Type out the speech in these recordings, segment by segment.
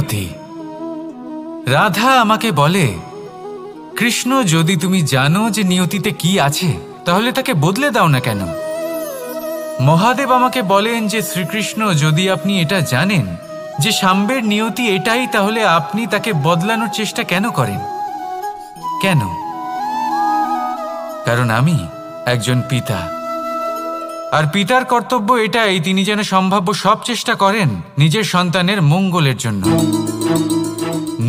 নিয়তি। রাধা আমাকে বলে, কৃষ্ণ, যদি তুমি জানো যে নিয়তিতে কি আছে তাহলে তাকে বদলে দাও না কেন? মহাদেব আমাকে বলেন যে শ্রীকৃষ্ণ, যদি আপনি এটা জানেন যে সাম্বের নিয়তি এটাই, তাহলে আপনি তাকে বদলানোর চেষ্টা কেন করেন? কেন? কারণ আমি একজন পিতা, আর পিতার কর্তব্য এটাই, তিনি যেন সম্ভাব্য সব চেষ্টা করেন নিজের সন্তানের মঙ্গলের জন্য।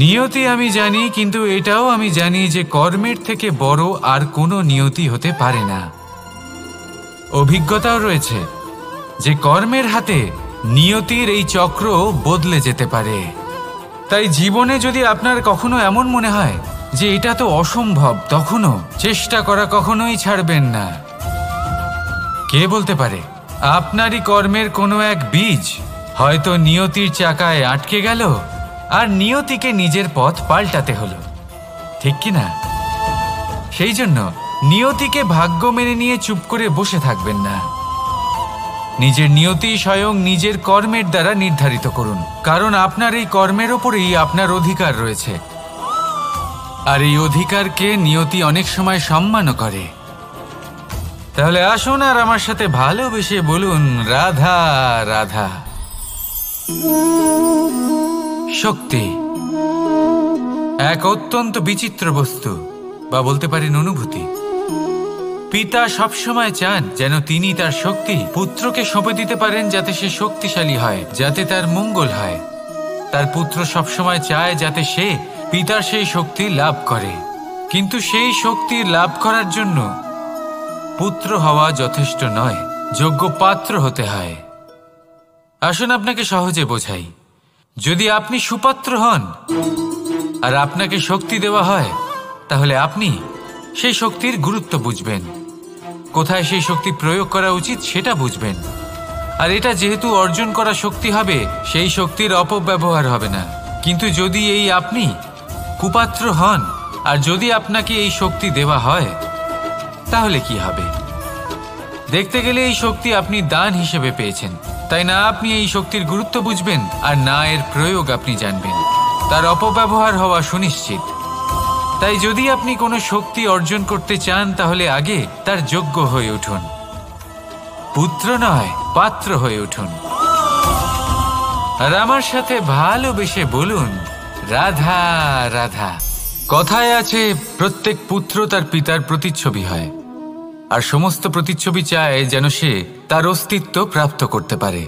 নিয়তি আমি জানি, কিন্তু এটাও আমি জানি যে কর্মের থেকে বড় আর কোনো নিয়তি হতে পারে না। অভিজ্ঞতাও রয়েছে যে কর্মের হাতে নিয়তির এই চক্র বদলে যেতে পারে। তাই জীবনে যদি আপনার কখনো এমন মনে হয় যে এটা তো অসম্ভব, তখনও চেষ্টা করা কখনোই ছাড়বেন না। কে বলতে পারে আপনারই কর্মের কোনো এক বীজ হয়তো নিয়তির চাকায় আটকে গেল আর নিয়তিকে নিজের পথ পাল্টাতে হলো, ঠিক কি না? সেই জন্য নিয়তিকে ভাগ্য মেনে নিয়ে চুপ করে বসে থাকবেন না। নিজের নিয়তি স্বয়ং নিজের কর্মের দ্বারা নির্ধারিত করুন, কারণ আপনার এই কর্মের ওপরেই আপনার অধিকার রয়েছে। আর এই অধিকারকে নিয়তি অনেক সময় সম্মানও করে। তাহলে আসুন আর আমার সাথে ভালোবেসে বলুন, রাধা রাধা। শক্তি এক অত্যন্ত বিচিত্র বস্তু, বা বলতে পারেন অনুভূতি। পিতা সবসময় চান যেন তিনি তার শক্তি পুত্রকে সঁপে দিতে পারেন, যাতে সে শক্তিশালী হয়, যাতে তার মঙ্গল হয়। তার পুত্র সবসময় চায় যাতে সে পিতার সেই শক্তি লাভ করে, কিন্তু সেই শক্তি লাভ করার জন্য পুত্র হওয়া যথেষ্ট নয়, যোগ্য পাত্র হতে হয়। আসুন আপনাকে সহজে বোঝাই। যদি আপনি সুপাত্র হন আর আপনাকে শক্তি দেওয়া হয়, তাহলে আপনি সেই শক্তির গুরুত্ব বুঝবেন, কোথায় সেই শক্তি প্রয়োগ করা উচিত সেটা বুঝবেন। আর এটা যেহেতু অর্জন করা শক্তি হবে, সেই শক্তির অপব্যবহার হবে না। কিন্তু যদি এই আপনি কুপাত্র হন আর যদি আপনাকে এই শক্তি দেওয়া হয়, তাহলে কি হবে? দেখতে গেলে এই শক্তি আপনি দান হিসেবে পেয়েছেন, তাই না আপনি এই শক্তির গুরুত্ব বুঝবেন আর না এর প্রয়োগ আপনি জানবেন। তার অপব্যবহার হওয়া সুনিশ্চিত। তাই যদি আপনি কোনো শক্তি অর্জন করতে চান, তাহলে আগে তার যোগ্য হয়ে উঠুন। পুত্র নয়, পাত্র হয়ে উঠুন। আর আমার সাথে ভালোবেসে বলুন, রাধা রাধা। কথায় আছে, প্রত্যেক পুত্র তার পিতার প্রতিচ্ছবি হয়, আর সমস্ত প্রতিচ্ছবি চায় যেন সে তার অস্তিত্ব প্রাপ্ত করতে পারে।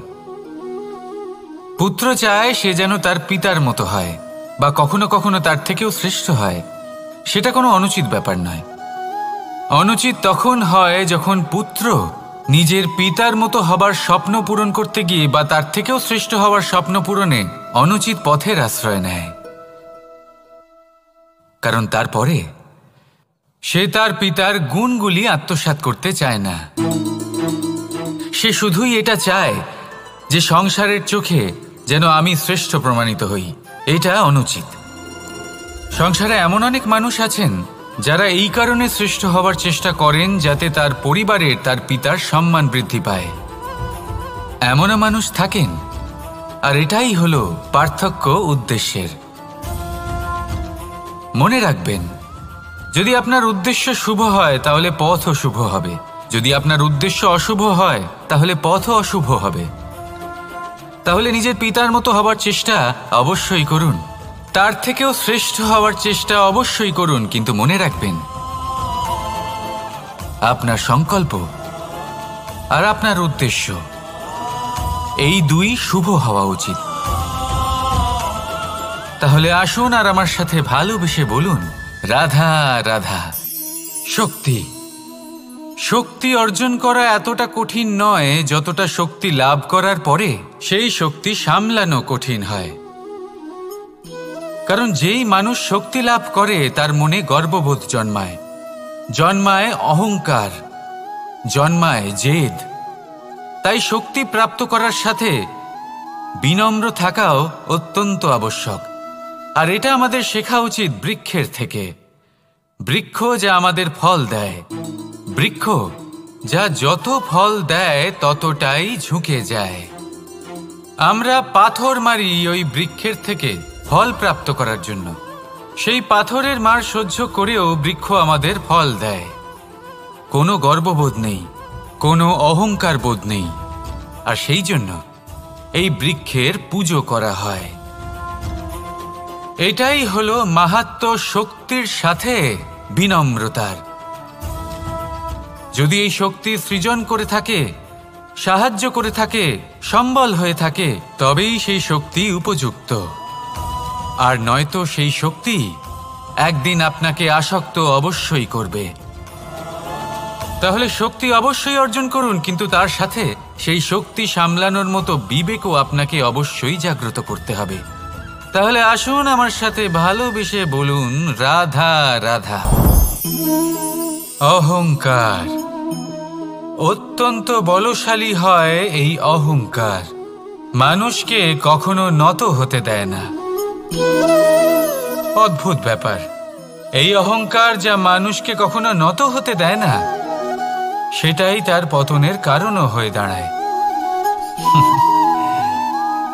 পুত্র চায় সে যেন তার পিতার মতো হয়, বা কখনো কখনো তার থেকেও শ্রেষ্ঠ হয়। সেটা কোনো অনুচিত ব্যাপার নয়। অনুচিত তখন হয় যখন পুত্র নিজের পিতার মতো হবার স্বপ্ন পূরণ করতে গিয়ে বা তার থেকেও শ্রেষ্ঠ হওয়ার স্বপ্ন পূরণে অনুচিত পথের আশ্রয় নেয়। কারণ তারপরে সে তার পিতার গুণগুলি আত্মসাৎ করতে চায় না। সে শুধুই এটা চায় যে সংসারের চোখে যেন আমি শ্রেষ্ঠ প্রমাণিত হই। এটা অনুচিত। সংসারে এমন অনেক মানুষ আছেন যারা এই কারণে শ্রেষ্ঠ হওয়ার চেষ্টা করেন যাতে তার পরিবারের তার পিতার সম্মান বৃদ্ধি পায়। এমনও মানুষ থাকেন, আর এটাই হলো পার্থক্য উদ্দেশ্যের। মনে রাখবেন, যদি আপনার উদ্দেশ্য শুভ হয় তাহলে পথও শুভ হবে, যদি আপনার উদ্দেশ্য অশুভ হয় তাহলে পথও অশুভ হবে। তাহলে নিজের পিতার মতো হবার চেষ্টা অবশ্যই করুন, তার থেকেও শ্রেষ্ঠ হওয়ার চেষ্টা অবশ্যই করুন, কিন্তু মনে রাখবেন আপনার সংকল্প আর আপনার উদ্দেশ্য এই দুই শুভ হওয়া উচিত। তাহলে আসুন আর আমার সাথে ভালোবেসে বলুন, রাধা রাধা। শক্তি শক্তি অর্জন করা এতটা কঠিন নয় যতটা শক্তি লাভ করার পরে সেই শক্তি সামলানো কঠিন হয়। কারণ যেই মানুষ শক্তি লাভ করে তার মনে গর্ববোধ জন্মায়, জন্মায় অহংকার, জন্মায় জেদ। তাই শক্তি প্রাপ্ত করার সাথে বিনম্র থাকাও অত্যন্ত আবশ্যক। আর এটা আমাদের শেখা উচিত বৃক্ষের থেকে। বৃক্ষ যা আমাদের ফল দেয়, বৃক্ষ যা যত ফল দেয় ততটাই ঝুঁকে যায়। আমরা পাথর মারি ওই বৃক্ষের থেকে, ফল প্রাপ্ত করার জন্য। সেই পাথরের মার সহ্য করেও বৃক্ষ আমাদের ফল দেয়। কোনো গর্ববোধ নেই, কোনো অহংকার বোধ নেই, আর সেই জন্য এই বৃক্ষের পুজো করা হয়। এটাই হলো মাহাত্ম্য শক্তির সাথে বিনম্রতার। যদি এই শক্তি সৃজন করে থাকে, সাহায্য করে থাকে, সম্বল হয়ে থাকে, তবেই সেই শক্তি উপযুক্ত। আর নয়তো সেই শক্তি একদিন আপনাকে আসক্ত অবশ্যই করবে। তাহলে শক্তি অবশ্যই অর্জন করুন, কিন্তু তার সাথে সেই শক্তি সামলানোর মতো বিবেকও আপনাকে অবশ্যই জাগ্রত করতে হবে। তাহলে আসুন আমার সাথে ভালোবেসে বলুন, রাধা রাধা। অহংকার অত্যন্ত বলশালী হয়। এই অহংকার মানুষকে কখনো নত হতে দেয় না। অদ্ভুত ব্যাপার, এই অহংকার যা মানুষকে কখনো নত হতে দেয় না, সেটাই তার পতনের কারণও হয়ে দাঁড়ায়।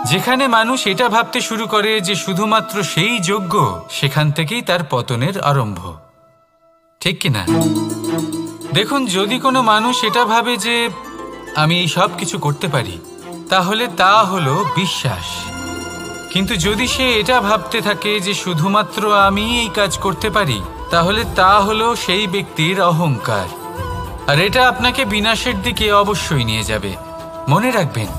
যেখানে মানুষ এটা ভাবতে শুরু করে যে শুধুমাত্র সেই যোগ্য, সেখান থেকেই তার পতনের আরম্ভ। ঠিক কিনা? দেখুন, যদি কোনো মানুষ এটা ভাবে যে আমি এই সব কিছু করতে পারি, তাহলে তা হলো বিশ্বাস। কিন্তু যদি সে এটা ভাবতে থাকে যে শুধুমাত্র আমি এই কাজ করতে পারি, তাহলে তা হলো সেই ব্যক্তির অহংকার। আর এটা আপনাকে বিনাশের দিকে অবশ্যই নিয়ে যাবে। মনে রাখবেন,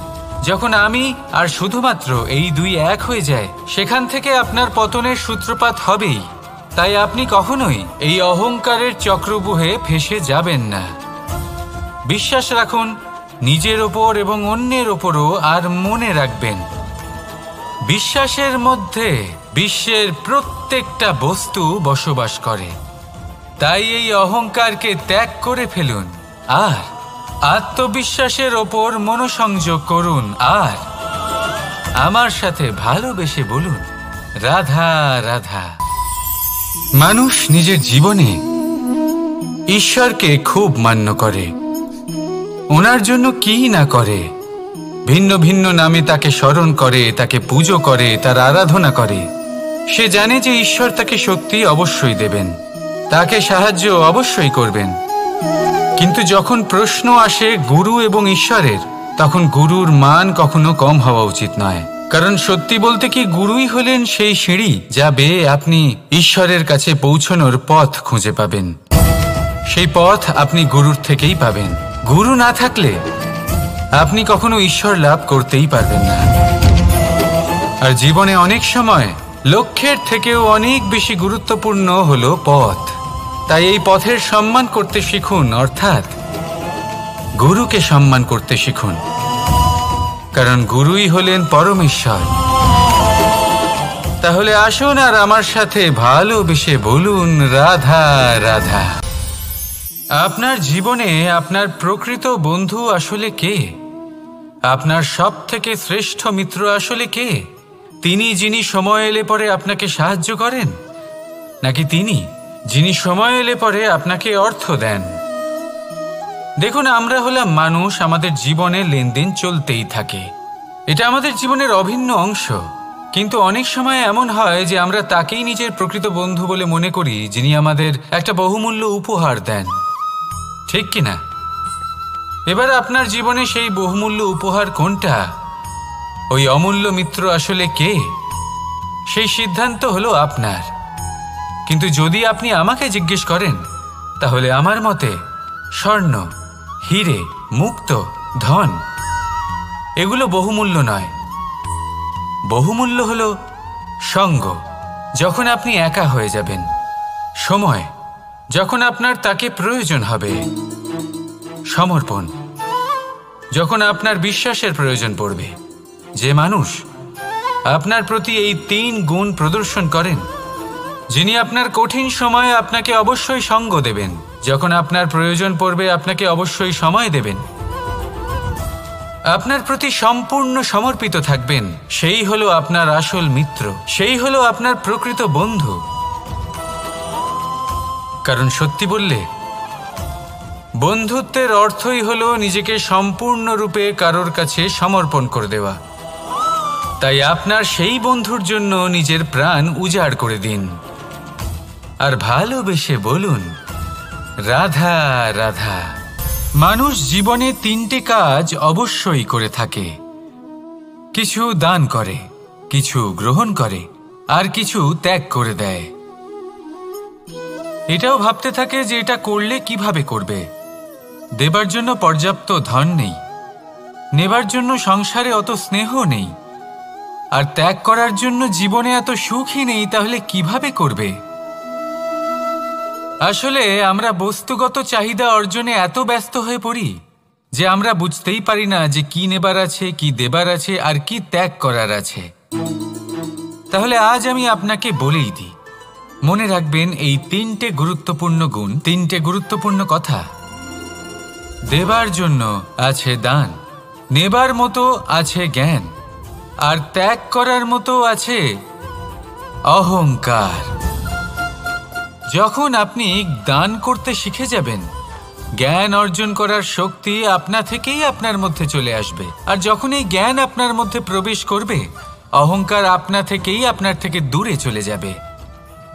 যখন আমি আর শুধুমাত্র এই দুই এক হয়ে যায়, সেখান থেকে আপনার পতনের সূত্রপাত হবেই। তাই আপনি কখনোই এই অহংকারের চক্রব্যূহে ফেঁসে যাবেন না। বিশ্বাস রাখুন নিজের ওপর এবং অন্যের ওপরও। আর মনে রাখবেন, বিশ্বাসের মধ্যে বিশ্বের প্রত্যেকটা বস্তু বসবাস করে। তাই এই অহংকারকে ত্যাগ করে ফেলুন আর আত্মবিশ্বাসের ওপর মনোসংযোগ করুন। আর আমার সাথে ভালোবেসে বলুন, রাধা রাধা। মানুষ নিজের জীবনে ঈশ্বরকে খুব মান্য করে। ওনার জন্য কি না করে, ভিন্ন ভিন্ন নামে তাকে স্মরণ করে, তাকে পুজো করে, তার আরাধনা করে। সে জানে যে ঈশ্বর তাকে শক্তি অবশ্যই দেবেন, তাকে সাহায্য অবশ্যই করবেন। কিন্তু যখন প্রশ্ন আসে গুরু এবং ঈশ্বরের, তখন গুরুর মান কখনো কম হওয়া উচিত নয়। কারণ সত্যি বলতে কি, গুরুই হলেন সেই সিঁড়ি যা বেয়ে আপনি ঈশ্বরের কাছে পৌঁছানোর পথ খুঁজে পাবেন। সেই পথ আপনি গুরুর থেকেই পাবেন। গুরু না থাকলে আপনি কখনো ঈশ্বর লাভ করতেই পারবেন না। আর জীবনে অনেক সময় লক্ষ্যের থেকেও অনেক বেশি গুরুত্বপূর্ণ হলো পথ। তাই এই পথের সম্মান করতে শিখুন, অর্থাৎ গুরুকে সম্মান করতে শিখুন। কারণ গুরুই হলেন পরমেশ্বর। তাহলে আসুন আর আমার সাথে ভালোবেসে বলুন, রাধা রাধা। আপনার জীবনে আপনার প্রকৃত বন্ধু আসলে কে? আপনার সব থেকে শ্রেষ্ঠ মিত্র আসলে কে? তিনি যিনি সময় এলে পরে আপনাকে সাহায্য করেন, নাকি তিনি যিনি সময় এলে পরে আপনাকে অর্থ দেন? দেখুন, আমরা হলাম মানুষ, আমাদের জীবনে লেনদেন চলতেই থাকে। এটা আমাদের জীবনের অভিন্ন অংশ। কিন্তু অনেক সময় এমন হয় যে আমরা তাকেই নিজের প্রকৃত বন্ধু বলে মনে করি, যিনি আমাদের একটা বহুমূল্য উপহার দেন। ঠিক কিনা? এবার আপনার জীবনে সেই বহুমূল্য উপহার কোনটা, ওই অমূল্য মিত্র আসলে কে, সেই সিদ্ধান্ত হলো আপনার। কিন্তু যদি আপনি আমাকে জিজ্ঞেস করেন, তাহলে আমার মতে স্বর্ণ, হিরে, মুক্ত, ধন এগুলো বহুমূল্য নয়। বহুমূল্য হলো সঙ্গ, যখন আপনি একা হয়ে যাবেন, সময়, যখন আপনার তাকে প্রয়োজন হবে, সমর্পণ, যখন আপনার বিশ্বাসের প্রয়োজন পড়বে। যে মানুষ আপনার প্রতি এই 3 গুণ প্রদর্শন করেন, যিনি আপনার কঠিন সময়ে আপনাকে অবশ্যই সঙ্গ দেবেন, যখন আপনার প্রয়োজন পড়বে আপনাকে অবশ্যই সময় দেবেন, আপনার প্রতি সম্পূর্ণ সমর্পিত থাকবেন, সেই হলো আপনার আসল মিত্র, সেই হলো আপনার প্রকৃত বন্ধু। কারণ সত্যি বললে, বন্ধুত্বের অর্থই হলো নিজেকে সম্পূর্ণরূপে কারোর কাছে সমর্পণ করে দেওয়া। তাই আপনার সেই বন্ধুর জন্য নিজের প্রাণ উজাড় করে দিন আর ভালোবেসে বলুন, রাধা রাধা। মানুষ জীবনে 3টে কাজ অবশ্যই করে থাকে, কিছু দান করে, কিছু গ্রহণ করে, আর কিছু ত্যাগ করে দেয়। এটাও ভাবতে থাকে যে এটা করলে কিভাবে করবে। দেবার জন্য পর্যাপ্ত ধন নেই, নেবার জন্য সংসারে অত স্নেহ নেই, আর ত্যাগ করার জন্য জীবনে এত সুখই নেই, তাহলে কিভাবে করবে? আসলে আমরা বস্তুগত চাহিদা অর্জনে এত ব্যস্ত হয়ে পড়ি যে আমরা বুঝতেই পারি না যে কি নেবার আছে, কি দেবার আছে, আর কি ত্যাগ করার আছে। তাহলে আজ আমি আপনাকে বলেই দিই, মনে রাখবেন এই 3টে গুরুত্বপূর্ণ গুণ, 3টে গুরুত্বপূর্ণ কথা। দেবার জন্য আছে দান, নেবার মতো আছে জ্ঞান, আর ত্যাগ করার মতো আছে অহংকার। যখন আপনি দান করতে শিখে যাবেন, জ্ঞান অর্জন করার শক্তি আপনা থেকেই আপনার মধ্যে চলে আসবে। আর যখন এই জ্ঞান আপনার মধ্যে প্রবেশ করবে, অহংকার আপনা থেকেই আপনার থেকে দূরে চলে যাবে।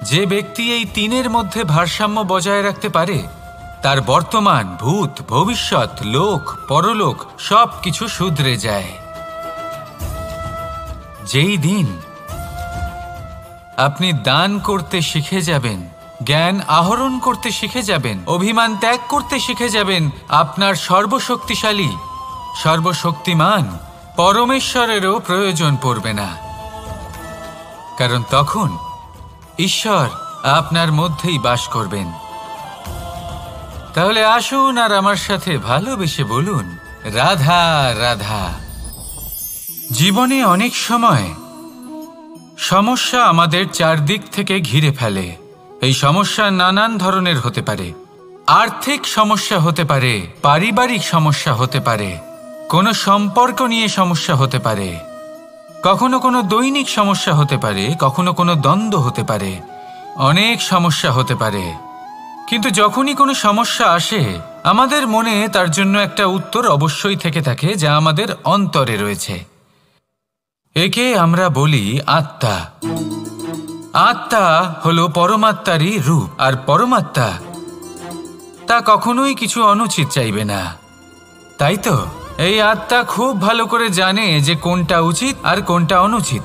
যে ব্যক্তি এই 3-এর মধ্যে ভারসাম্য বজায় রাখতে পারে, তার বর্তমান, ভূত, ভবিষ্যৎ, লোক, পরলোক সব কিছু শুধরে যায়। যেই দিন আপনি দান করতে শিখে যাবেন, জ্ঞান আহরণ করতে শিখে যাবেন, অভিমান ত্যাগ করতে শিখে যাবেন, আপনার সর্বশক্তিশালী, সর্বশক্তিমান পরমেশ্বরেরও প্রয়োজন পড়বে না। কারণ তখন ঈশ্বর আপনার মধ্যেই বাস করবেন। তাহলে আসুন আর আমার সাথে ভালোবেসে বলুন, রাধা রাধা। জীবনে অনেক সময় সমস্যা আমাদের চারদিক থেকে ঘিরে ফেলে। এই সমস্যা নানান ধরনের হতে পারে। আর্থিক সমস্যা হতে পারে, পারিবারিক সমস্যা হতে পারে, কোনো সম্পর্ক নিয়ে সমস্যা হতে পারে, কখনো কোনো দৈনিক সমস্যা হতে পারে, কখনো কোনো দ্বন্দ্ব হতে পারে, অনেক সমস্যা হতে পারে। কিন্তু যখনই কোনো সমস্যা আসে, আমাদের মনে তার জন্য একটা উত্তর অবশ্যই থেকে থাকে, যা আমাদের অন্তরে রয়েছে। একে আমরা বলি আত্মা। আত্মা হলো পরমাত্মারই রূপ, আর পরমাত্মা তা কখনোই কিছু অনুচিত চাইবে না, তাই তো? এই আত্মা খুব ভালো করে জানে যে কোনটা উচিত আর কোনটা অনুচিত।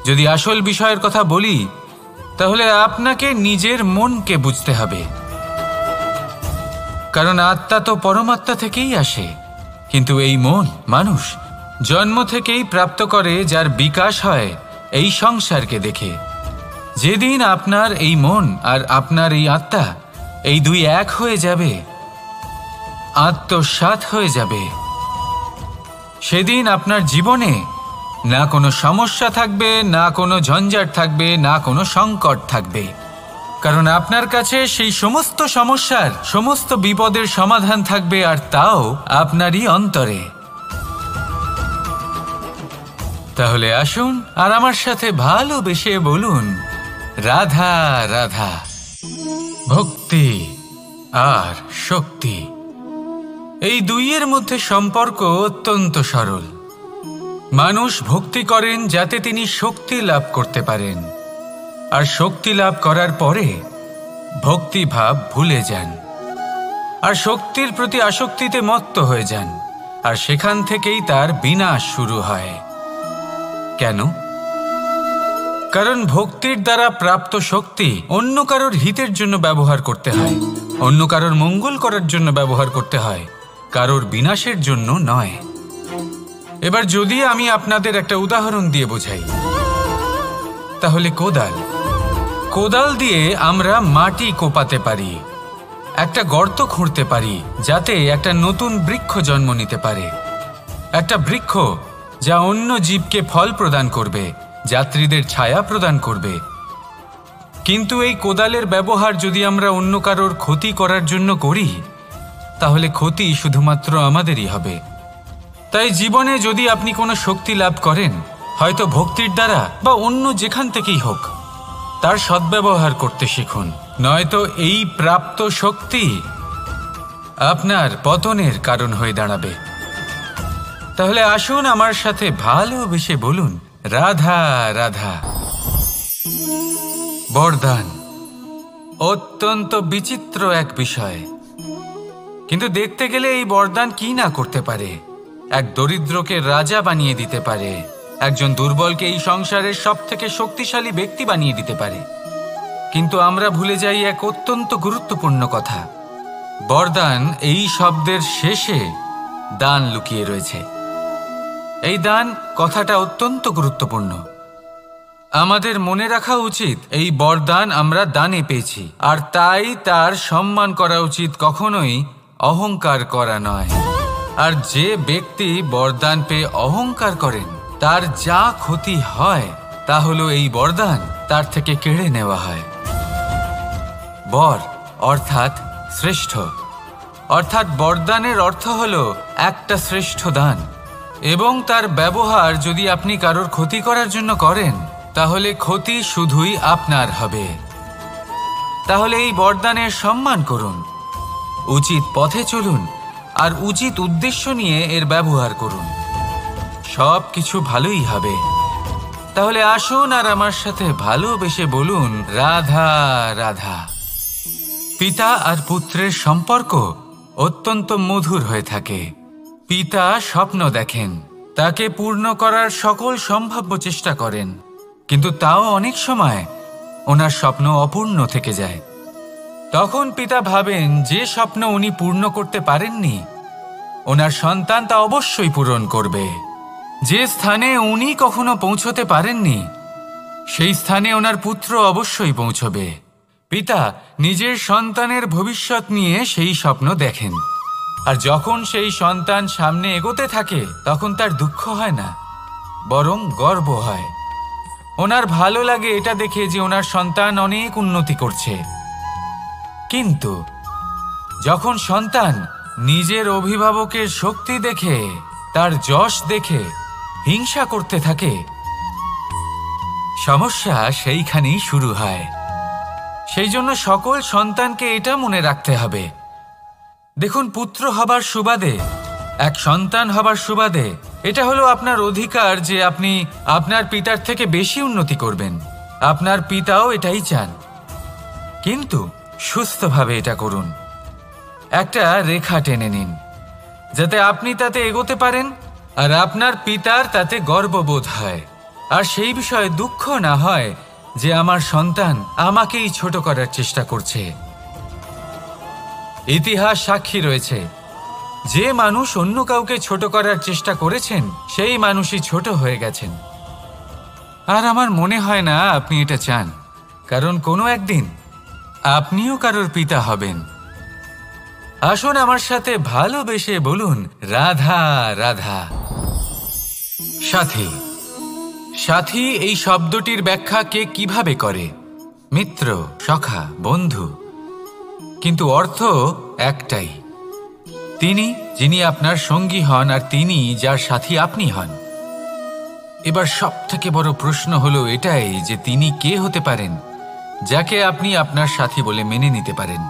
যদি আসল বিষয়ের কথা বলি, তাহলে আপনাকে নিজের মনকে বুঝতে হবে। কারণ আত্মা তো পরমাত্মা থেকেই আসে, কিন্তু এই মন মানুষ জন্ম থেকেই প্রাপ্ত করে, যার বিকাশ হয় এই সংসারকে দেখে। যেদিন আপনার এই মন আর আপনার এই আত্মা, এই দুই এক হয়ে যাবে, আত্মসাৎ হয়ে যাবে, সেদিন আপনার জীবনে না কোনো সমস্যা থাকবে, না কোনো ঝঞ্ঝাট থাকবে, না কোনো সংকট থাকবে। কারণ আপনার কাছে সেই সমস্ত সমস্যার, সমস্ত বিপদের সমাধান থাকবে, আর তাও আপনারই অন্তরে। তাহলে আসুন আর আমার সাথে ভালোবেসে বলুন, রাধা রাধা। ভক্তি আর শক্তি, এই দুইয়ের মধ্যে সম্পর্ক অত্যন্ত সরল। মানুষ ভক্তি করেন যাতে তিনি শক্তি লাভ করতে পারেন, আর শক্তি লাভ করার পরে ভক্তিভাব ভুলে যান, আর শক্তির প্রতি আসক্তিতে মত্ত হয়ে যান, আর সেখান থেকেই তার বিনাশ শুরু হয়। কেন? কারণ ভক্তির দ্বারা প্রাপ্ত শক্তি অন্য কারোর হিতের জন্য ব্যবহার করতে হয়, অন্য কারোর মঙ্গল করার জন্য ব্যবহার করতে হয়, কারোর বিনাশের জন্য নয়। এবার যদি আমি আপনাদের একটা উদাহরণ দিয়ে বোঝাই, তাহলে কোদাল দিয়ে আমরা মাটি কোপাতে পারি, একটা গর্ত খুঁড়তে পারি, যাতে একটা নতুন বৃক্ষ জন্ম নিতে পারে। একটা বৃক্ষ যা অন্য জীবকে ফল প্রদান করবে, যাত্রীদের ছায়া প্রদান করবে। কিন্তু এই কোদালের ব্যবহার যদি আমরা অন্য কারোর ক্ষতি করার জন্য করি, তাহলে ক্ষতি শুধুমাত্র আমাদেরই হবে। তাই জীবনে যদি আপনি কোনো শক্তি লাভ করেন, হয়তো ভক্তির দ্বারা বা অন্য যেখান থেকেই হোক, তার সদ্ব্যবহার করতে শিখুন, নয়তো এই প্রাপ্ত শক্তি আপনার পতনের কারণ হয়ে দাঁড়াবে। তাহলে আসুন আমার সাথে ভালোবেসে বলুন, রাধা রাধা। বরদান অত্যন্ত বিচিত্র এক বিষয়, কিন্তু দেখতে গেলে এই বরদান কি না করতে পারে। এক দরিদ্রকে রাজা বানিয়ে দিতে পারে, একজন দুর্বলকে এই সংসারের সবথেকে শক্তিশালী ব্যক্তি বানিয়ে দিতে পারে। কিন্তু আমরা ভুলে যাই এক অত্যন্ত গুরুত্বপূর্ণ কথা। বরদান এই শব্দের শেষে দান লুকিয়ে রয়েছে। এই দান কথাটা অত্যন্ত গুরুত্বপূর্ণ। আমাদের মনে রাখা উচিত এই বরদান আমরা দানে পেয়েছি, আর তাই তার সম্মান করা উচিত, কখনোই অহংকার করা নয়। আর যে ব্যক্তি বরদান পেয়ে অহংকার করেন তার যা ক্ষতি হয় তা হলো এই বরদান তার থেকে কেড়ে নেওয়া হয়। বর অর্থাৎ শ্রেষ্ঠ, অর্থাৎ বরদানের অর্থ হলো একটা শ্রেষ্ঠ দান, এবং তার ব্যবহার যদি আপনি কারোর ক্ষতি করার জন্য করেন তাহলে ক্ষতি শুধুই আপনার হবে। তাহলে এই বরদানের সম্মান করুন, উচিত পথে চলুন, আর উচিত উদ্দেশ্য নিয়ে এর ব্যবহার করুন, সব কিছু ভালোই হবে। তাহলে আসুন আর আমার সাথে ভালোবেসে বলুন রাধা রাধা। পিতা আর পুত্রের সম্পর্ক অত্যন্ত মধুর হয়ে থাকে। পিতা স্বপ্ন দেখেন, তাকে পূর্ণ করার সকল সম্ভাব্য চেষ্টা করেন, কিন্তু তাও অনেক সময় ওনার স্বপ্ন অপূর্ণ থেকে যায়। তখন পিতা ভাবেন যে স্বপ্ন উনি পূর্ণ করতে পারেননি ওনার সন্তান তা অবশ্যই পূরণ করবে। যে স্থানে উনি কখনো পৌঁছতে পারেননি সেই স্থানে ওনার পুত্র অবশ্যই পৌঁছবে। পিতা নিজের সন্তানের ভবিষ্যৎ নিয়ে সেই স্বপ্ন দেখেন, আর যখন সেই সন্তান সামনে এগোতে থাকে তখন তার দুঃখ হয় না, বরং গর্ব হয়। ওনার ভালো লাগে এটা দেখে যে ওনার সন্তান অনেক উন্নতি করছে। কিন্তু যখন সন্তান নিজের অভিভাবকের শক্তি দেখে, তার যশ দেখে হিংসা করতে থাকে, সমস্যা সেইখানেই শুরু হয়। সেই জন্য সকল সন্তানকে এটা মনে রাখতে হবে, দেখুন, পুত্র হবার সুবাদে, এক সন্তান হবার সুবাদে এটা হলো আপনার অধিকার যে আপনি আপনার পিতার থেকে বেশি উন্নতি করবেন। আপনার পিতাও এটাই চান, কিন্তু সুস্থভাবে এটা করুন। একটা রেখা টেনে নিন যাতে আপনি তাতে এগোতে পারেন আর আপনার পিতার তাতে গর্ববোধ হয়, আর সেই বিষয়ে দুঃখ না হয় যে আমার সন্তান আমাকেই ছোট করার চেষ্টা করছে। ইতিহাস সাক্ষী রয়েছে, যে মানুষ অন্য কাউকে ছোট করার চেষ্টা করেছেন সেই মানুষই ছোট হয়ে গেছেন। আর আমার মনে হয় না আপনি এটা চান, কারণ কোনো একদিন আপনিও কারোর পিতা হবেন। আসুন আমার সাথে ভালোবেসে বলুন রাধা রাধা। সাথী, সাথী এই শব্দটির ব্যাখ্যা কে কিভাবে করে? মিত্র, সখা, বন্ধু, কিন্তু অর্থ একটাই। তিনি যিনি আপনার সঙ্গী হন আর তিনি যার সাথী আপনি হন। এবার সব থেকে বড় প্রশ্ন হলো এটাই যে তিনি কে হতে পারেন যাকে আপনি আপনার সাথী বলে মেনে নিতে পারেন,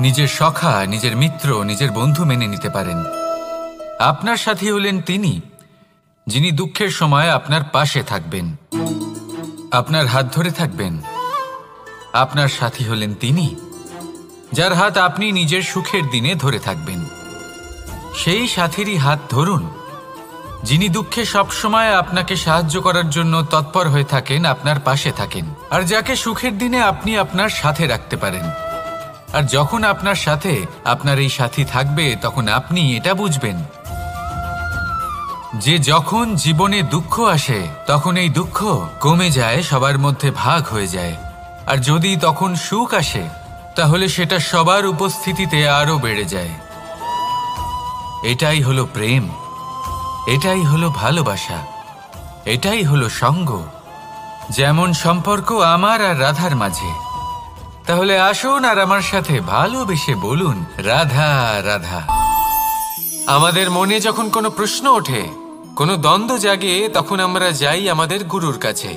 নিজের সখা, নিজের মিত্র, নিজের বন্ধু মেনে নিতে পারেন। আপনার সাথী হলেন তিনি যিনি দুঃখের সময় আপনার পাশে থাকবেন, আপনার হাত ধরে থাকবেন। আপনার সাথী হলেন তিনি যার হাত আপনি নিজের সুখের দিনে ধরে থাকবেন। সেই সাথীরই হাত ধরুন যিনি দুঃখে সবসময় আপনাকে সাহায্য করার জন্য তৎপর হয়ে থাকেন, আপনার পাশে থাকেন, আর যাকে সুখের দিনে আপনি আপনার সাথে রাখতে পারেন। আর যখন আপনার সাথে আপনার এই সাথী থাকবে তখন আপনি এটা বুঝবেন যে যখন জীবনে দুঃখ আসে তখন এই দুঃখ কমে যায়, সবার মধ্যে ভাগ হয়ে যায়। আর যদি তখন সুখ আসে তাহলে সেটা সবার উপস্থিতিতে আরো বেড়ে যায়। এটাই হলো প্রেম, এটাই হলো ভালোবাসা, এটাই হলো সঙ্গ, যেমন সম্পর্ক আমার আর রাধার মাঝে। তাহলে আসুন আর আমার সাথে ভালোবেসে বলুন রাধা রাধা। আমাদের মনে যখন কোনো প্রশ্ন ওঠে, কোনো দ্বন্দ্ব জাগে, তখন আমরা যাই আমাদের গুরুর কাছে,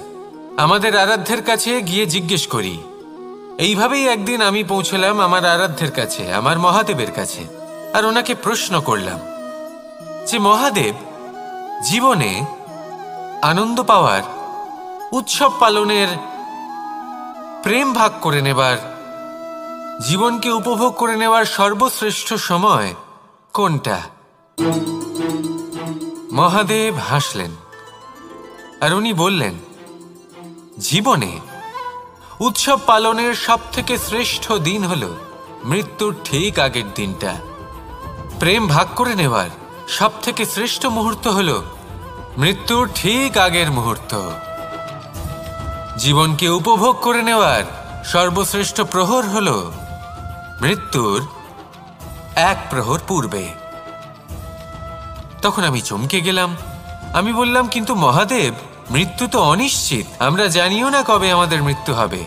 আমাদের আরাধ্যের কাছে গিয়ে জিজ্ঞেস করি। এইভাবেই একদিন আমি পৌঁছলাম আমার আরাধ্যের কাছে, আমার মহাদেবের কাছে, আর ওনাকে প্রশ্ন করলাম যে মহাদেব, জীবনে আনন্দ পাওয়ার, উৎসব পালনের, প্রেম ভাগ করে নেবার, জীবনকে উপভোগ করে নেওয়ার সর্বশ্রেষ্ঠ সময় কোনটা? মহাদেব হাসলেন আর উনি বললেন, জীবনে উৎসব পালনের সবথেকে শ্রেষ্ঠ দিন হল মৃত্যুর ঠিক আগের দিনটা। প্রেম ভাগ করে নেওয়ার সবথেকে শ্রেষ্ঠ মুহূর্ত হল মৃত্যুর ঠিক আগের মুহূর্ত। জীবনকে উপভোগ করে নেওয়ার সর্বশ্রেষ্ঠ প্রহর হল মৃত্যুর এক প্রহর পূর্বে। তখন আমি চমকে গেলাম। আমি বললাম, কিন্তু মহাদেব, মৃত্যু তো অনিশ্চিত, আমরা জানিও না কবে আমাদের মৃত্যু হবে।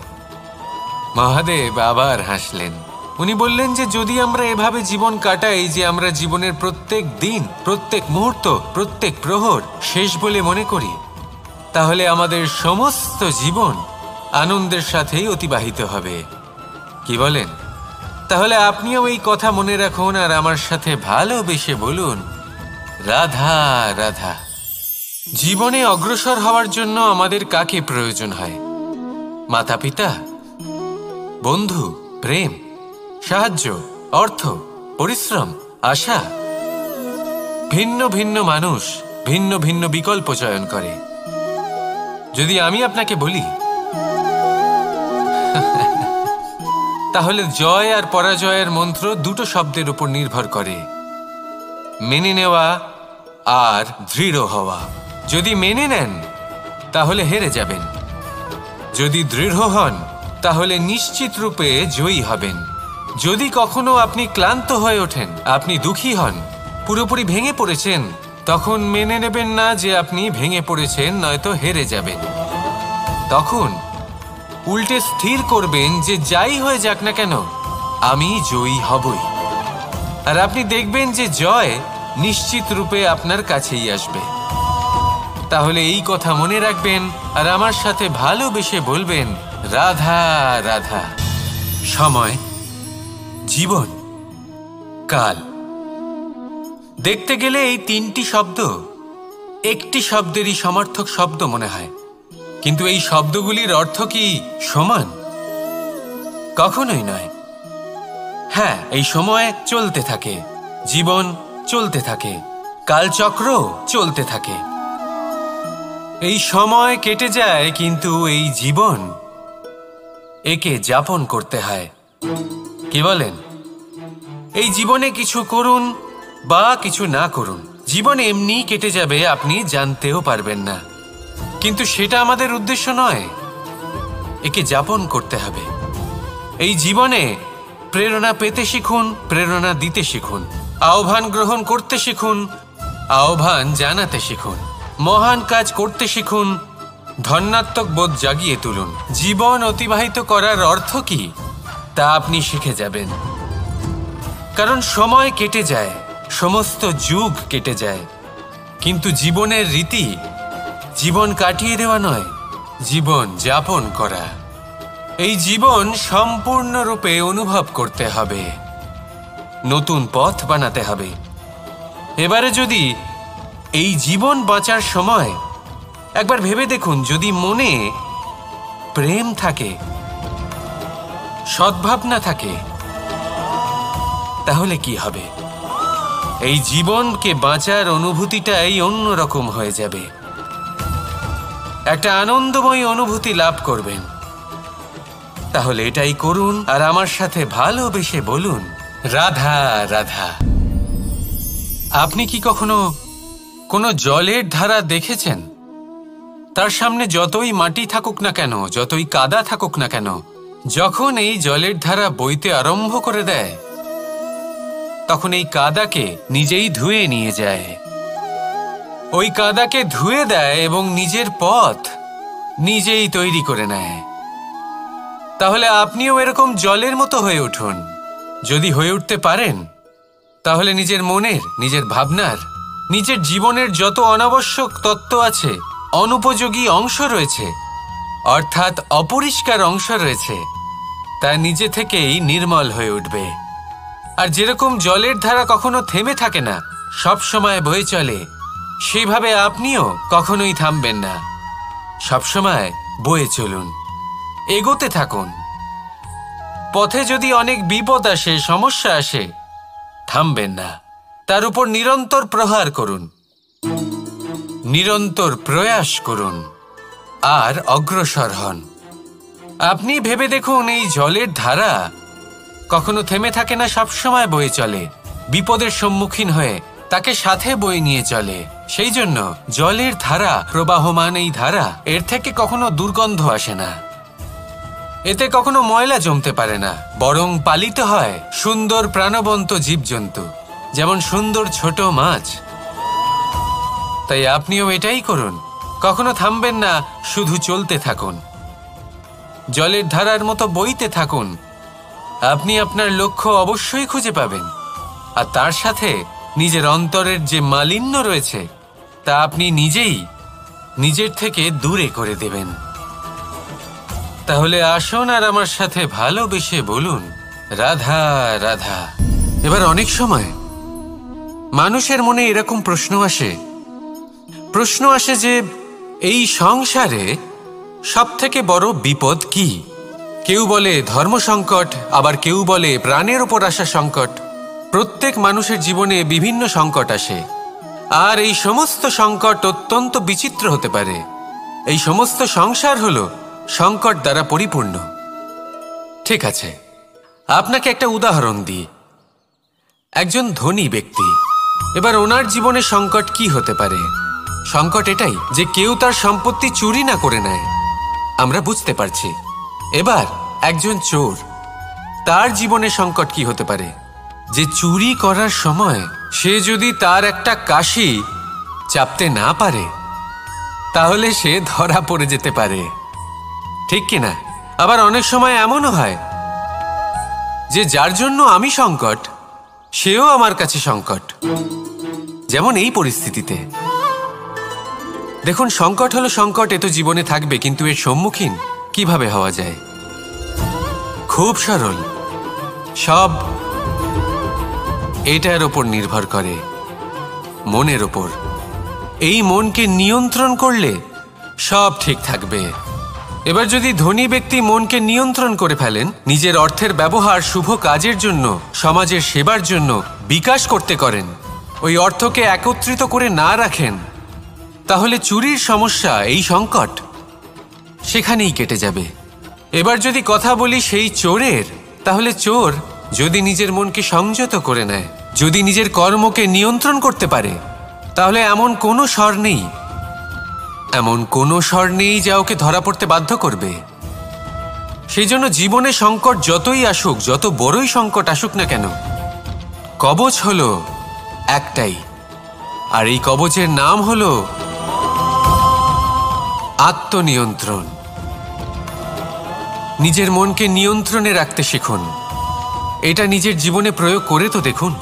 মহাদেব আবার হাসলেন। উনি বললেন যে যদি আমরা এভাবে জীবন কাটাই যে আমরা জীবনের প্রত্যেক দিন, প্রত্যেক মুহূর্ত, প্রত্যেক প্রহর শেষ বলে মনে করি, তাহলে আমাদের সমস্ত জীবন আনন্দের সাথেই অতিবাহিত হবে। কি বলেন? তাহলে আপনিও এই কথা মনে রাখুন আর আমার সাথে ভালোবেসে বলুন, রাধা রাধা। জীবনে অগ্রসর হওয়ার জন্য আমাদের কাকে প্রয়োজন হয়? মাতা পিতা, বন্ধু, প্রেম, সাহায্য, অর্থ, পরিশ্রম, আশা। ভিন্ন ভিন্ন মানুষ ভিন্ন ভিন্ন বিকল্প চয়ন করে। যদি আমি আপনাকে বলি, তাহলে জয় আর পরাজয়ের মন্ত্র দুটো শব্দের উপর নির্ভর করে, মেনে নেওয়া আর দৃঢ় হওয়া। যদি মেনে নেন তাহলে হেরে যাবেন, যদি দৃঢ় হন তাহলে নিশ্চিত রূপে জয়ী হবেন। যদি কখনো আপনি ক্লান্ত হয়ে ওঠেন, আপনি দুঃখী হন, পুরোপুরি ভেঙে পড়েছেন, তখন মেনে নেবেন না যে আপনি ভেঙে পড়েছেন, নয়তো হেরে যাবেন। তখন উল্টে স্থির করবেন যে যাই হয়ে যাক না কেন, আমি জয়ী হবই। আর আপনি দেখবেন যে জয় নিশ্চিত রূপে আপনার কাছেই আসবে। তাহলে এই কথা মনে রাখবেন আর আমার সাথে ভালোবেসে বলবেন, রাধা রাধা। সময়, জীবন, কাল। দেখতে গেলে এই তিনটি শব্দ একটি শব্দেরই সমার্থক শব্দ মনে হয়, কিন্তু এই শব্দগুলির অর্থ কি সমান? কখনোই নয়। হ্যাঁ, এই সময় চলতে থাকে, জীবন চলতে থাকে, কালচক্র চলতে থাকে। এই সময় কেটে যায়, কিন্তু এই জীবন, একে যাপন করতে হয়। কি বলেন? এই জীবনে কিছু করুন বা কিছু না করুন, জীবন এমনি কেটে যাবে, আপনি জানতেও পারবেন না। কিন্তু সেটা আমাদের উদ্দেশ্য নয়, একে যাপন করতে হবে। এই জীবনে প্রেরণা পেতে শিখুন, প্রেরণা দিতে শিখুন, আহ্বান গ্রহণ করতে শিখুন, আহ্বান জানাতে শিখুন, মহান কাজ করতে শিখুন, ধন্যাত্মক বোধ জাগিয়ে তুলুন। জীবন অতিবাহিত করার অর্থ কি তা আপনি শিখে যাবেন। কারণ সময় কেটে যায়, সমস্ত যুগ কেটে যায়, কিন্তু জীবনের রীতি জীবন কাটিয়ে দেওয়া নয়, জীবন যাপন করা। এই জীবন সম্পূর্ণরূপে অনুভব করতে হবে, নতুন পথ বানাতে হবে। এবারে যদি এই জীবন বাঁচার সময় একবার ভেবে দেখুন, যদি মনে প্রেম থাকে, সদ্ভাবনা থাকে, তাহলে কি হবে? এই জীবনকে বাঁচার অনুভূতিটাই অন্যরকম হয়ে যাবে, একটা আনন্দময় অনুভূতি লাভ করবেন। তাহলে এটাই করুন আর আমার সাথে ভালোবেসে বলুন, রাধা রাধা। আপনি কি কখনো কোনো জলের ধারা দেখেছেন? তার সামনে যতই মাটি থাকুক না কেন, যতই কাদা থাকুক না কেন, যখন এই জলের ধারা বইতে আরম্ভ করে দেয়, তখন এই কাদাকে নিজেই ধুয়ে নিয়ে যায়। ওই কাদাকে ধুয়ে দেয় এবং নিজের পথ নিজেই তৈরি করে নেয়। তাহলে আপনিও এরকম জলের মতো হয়ে উঠুন। যদি হয়ে উঠতে পারেন, তাহলে নিজের মনের, নিজের ভাবনার, নিজের জীবনের যত অনাবশ্যক তত্ত্ব আছে, অনুপযোগী অংশ রয়েছে, অর্থাৎ অপরিষ্কার অংশ রয়েছে, তা নিজে থেকেই নির্মল হয়ে উঠবে। আর যেরকম জলের ধারা কখনো থেমে থাকে না, সব সময় বয়ে চলে, সেইভাবে আপনিও কখনোই থামবেন না। সবসময় বয়ে চলুন, এগোতে থাকুন। পথে যদি অনেক বিপদ আসে, সমস্যা আসে, থামবেন না, তার উপর নিরন্তর প্রহার করুন, নিরন্তর প্রয়াস করুন আর অগ্রসর হন। আপনি ভেবে দেখুন, এই জলের ধারা কখনো থেমে থাকে না, সবসময় বয়ে চলে। বিপদের সম্মুখীন হয়ে তাকে সাথে বয়ে নিয়ে চলে। সেই জন্য জলের ধারা, প্রবাহমান এই ধারা, এর থেকে কখনো দুর্গন্ধ আসে না, এতে কখনো ময়লা জমতে পারে না, বরং পালিত হয় সুন্দর প্রাণবন্ত জীবজন্তু, যেমন সুন্দর ছোট মাছ। তাই আপনিও এটাই করুন, কখনো থামবেন না, শুধু চলতে থাকুন, জলের ধারার মতো বইতে থাকুন। আপনি আপনার লক্ষ্য অবশ্যই খুঁজে পাবেন, আর তার সাথে নিজের অন্তরের যে মালিন্য রয়েছে তা আপনি নিজেই নিজের থেকে দূরে করে দেবেন। তাহলে আসুন আর আমার সাথে ভালোবেসে বলুন, রাধা রাধা। এবার অনেক সময় মানুষের মনে এরকম প্রশ্ন আসে যে এই সংসারে সবথেকে বড় বিপদ কি? কেউ বলে ধর্ম সংকট, আবার কেউ বলে প্রাণের ওপর আসা সংকট। প্রত্যেক মানুষের জীবনে বিভিন্ন সংকট আসে, আর এই সমস্ত সংকট অত্যন্ত বিচিত্র হতে পারে। এই সমস্ত সংসার হলো সংকট দ্বারা পরিপূর্ণ। ঠিক আছে, আপনাকে একটা উদাহরণ দিই। একজন ধনী ব্যক্তি, এবার ওনার জীবনে সংকট কি হতে পারে? সংকট এটাই যে কেউ তার সম্পত্তি চুরি না করে নেয়, আমরা বুঝতে পারছি। এবার একজন চোর, তার জীবনে সংকট কি হতে পারে? যে চুরি করার সময় সে যদি তার একটা কাশি চাপতে না পারে, তাহলে সে ধরা পড়ে যেতে পারে, ঠিক কিনা? আবার অনেক সময় এমনও হয় যে যার জন্য আমি সংকট, সেও আমার কাছে সংকট। যেমন এই পরিস্থিতিতে দেখুন, সংকট হলো সংকট, এ তো জীবনে থাকবে, কিন্তু এর সম্মুখীন কিভাবে হওয়া যায়? খুব সরল, সব এটার ওপর নির্ভর করে, মনের ওপর। এই মনকে নিয়ন্ত্রণ করলে সব ঠিক থাকবে। এবার যদি ধনী ব্যক্তি মনকে নিয়ন্ত্রণ করে ফেলেন, নিজের অর্থের ব্যবহার শুভ কাজের জন্য, সমাজের সেবার জন্য বিকাশ করতে করেন, ওই অর্থকে একত্রিত করে না রাখেন, তাহলে চুরির সমস্যা, এই সংকট সেখানেই কেটে যাবে। এবার যদি কথা বলি সেই চোরের, তাহলে চোর যদি নিজের মনকে সংযত করে নেয়, যদি নিজের কর্মকে নিয়ন্ত্রণ করতে পারে, তাহলে এমন কোনো স্বর নেই যা ওকে ধরা পড়তে বাধ্য করবে। সেই জন্য জীবনে সংকট যতই আসুক, যত বড়ই সংকট আসুক না কেন, কবচ হলো একটাই, আর এই কবচের নাম হলো আত্মনিয়ন্ত্রণ। নিজের মনকে নিয়ন্ত্রণে রাখতে শিখুন। এটা নিজের জীবনে প্রয়োগ করে তো দেখুন।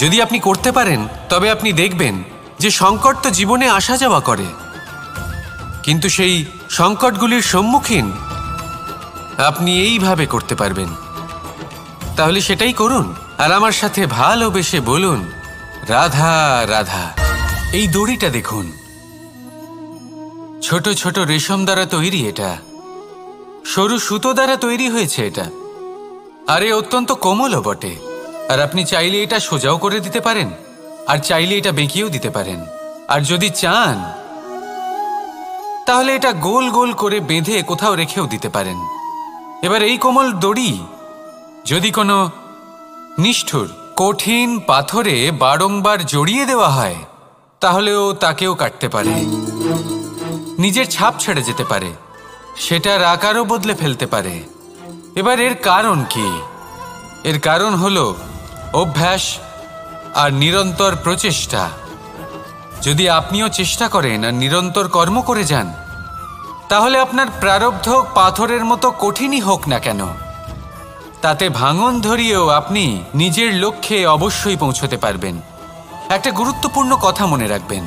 যদি আপনি করতে পারেন, তবে আপনি দেখবেন যে সংকট তো জীবনে আসা যাওয়া করে, কিন্তু সেই সংকটগুলির সম্মুখীন আপনি এইভাবে করতে পারবেন। তাহলে সেটাই করুন, আর আমার সাথে ভালোবেসে বলুন, রাধা রাধা। এই দড়িটা দেখুন, ছোট ছোট রেশম দ্বারা তৈরি, এটা সরু সুতো দ্বারা তৈরি হয়েছে এটা, আর এ অত্যন্ত কোমলও বটে। আর আপনি চাইলে এটা সোজাও করে দিতে পারেন, আর চাইলে এটা বেঁকিয়েও দিতে পারেন, আর যদি চান তাহলে এটা গোল গোল করে বেঁধে কোথাও রেখেও দিতে পারেন। এবার এই কোমল দড়ি যদি কোনো নিষ্ঠুর কঠিন পাথরে বারংবার জড়িয়ে দেওয়া হয়, তাহলেও তাকেও কাটতে পারে, নিজের ছাপ ছেড়ে যেতে পারে, সেটার আকারও বদলে ফেলতে পারে। এবার এর কারণ কি? এর কারণ হলো অভ্যাস আর নিরন্তর প্রচেষ্টা। যদি আপনিও চেষ্টা করেন আর নিরন্তর কর্ম করে যান, তাহলে আপনার প্রারব্ধ পাথরের মতো কঠিনই হোক না কেন, তাতে ভাঙন ধরিয়েও আপনি নিজের লক্ষ্যে অবশ্যই পৌঁছতে পারবেন। একটা গুরুত্বপূর্ণ কথা মনে রাখবেন,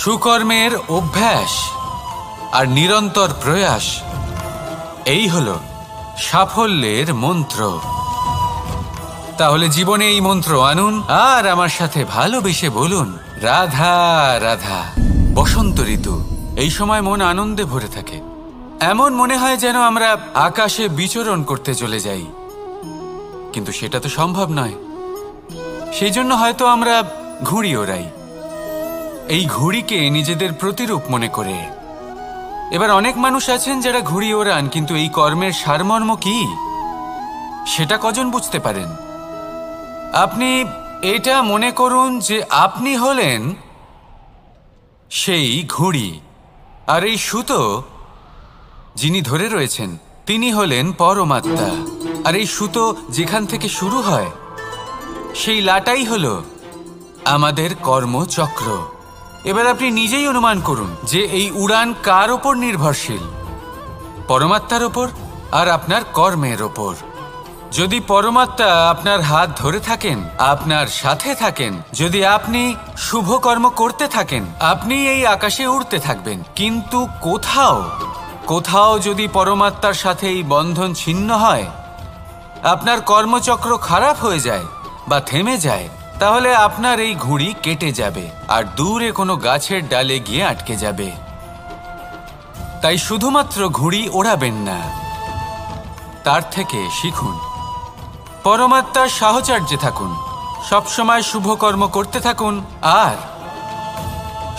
সুকর্মের অভ্যাস আর নিরন্তর প্রয়াস, এই হলো সাফল্যের মন্ত্র। তাহলে জীবনে এই মন্ত্র আনুন আর আমার সাথে ভালোবেসে বলুন, রাধা রাধা। বসন্ত ঋতু, এই সময় মন আনন্দে ভরে থাকে। এমন মনে হয় যেন আমরা আকাশে বিচরণ করতে চলে যাই, কিন্তু সেটা তো সম্ভব নয়। সেই জন্য হয়তো আমরা ঘুড়ি ওড়াই, এই ঘুড়িকে নিজেদের প্রতিরূপ মনে করে। এবার অনেক মানুষ আছেন যারা ঘুড়ি ওড়ান, কিন্তু এই কর্মের সারমর্ম কি সেটা কজন বুঝতে পারেন? আপনি এটা মনে করুন যে আপনি হলেন সেই ঘুড়ি, আর এই সুতো যিনি ধরে রয়েছেন তিনি হলেন পরমাত্মা। আর এই সুতো যেখান থেকে শুরু হয় সেই লাটাই হলো আমাদের কর্মচক্র। এবার আপনি নিজেই অনুমান করুন যে এই উড়ান কার ওপর নির্ভরশীল, পরমাত্মার ওপর আর আপনার কর্মের ওপর। যদি পরমাত্মা আপনার হাত ধরে থাকেন, আপনার সাথে থাকেন, যদি আপনি শুভ কর্ম করতে থাকেন, আপনি এই আকাশে উড়তে থাকবেন। কিন্তু কোথাও যদি পরমাত্মার সাথে এই বন্ধন ছিন্ন হয়, আপনার কর্মচক্র খারাপ হয়ে যায় বা থেমে যায়, তাহলে আপনার এই ঘুড়ি কেটে যাবে আর দূরে কোনো গাছের ডালে গিয়ে আটকে যাবে। তাই শুধুমাত্র ঘুড়ি ওড়াবেন না, তার থেকে শিখুন, পরমাত্মার সাহচর্যে থাকুন, সবসময় শুভ কর্ম করতে থাকুন আর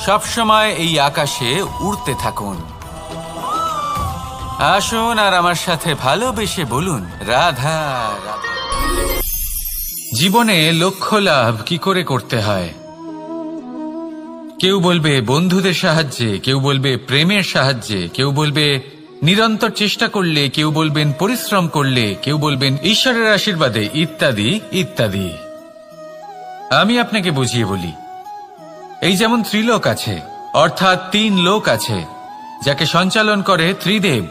সবসময় এই আকাশে উড়তে থাকুন। আসুন আর আমার সাথে ভালোবেসে বলুন, রাধা রাধা। জীবনে লক্ষ্য লাভ কি করে করতে হয়? কেউ বলবে বন্ধুদের সাহায্যে, কেউ বলবে প্রেমের সাহায্যে, কেউ বলবে নিরন্তর চেষ্টা করলে, কেউ বলবেন পরিশ্রম করলে, কেউ বলবেন ঈশ্বরের আশীর্বাদে, ইত্যাদি ইত্যাদি। আমি আপনাকে বুঝিয়ে বলি, এই যেমন ত্রিলোক আছে, অর্থাৎ 3 লোক আছে, যাকে সঞ্চালন করে ত্রিদেব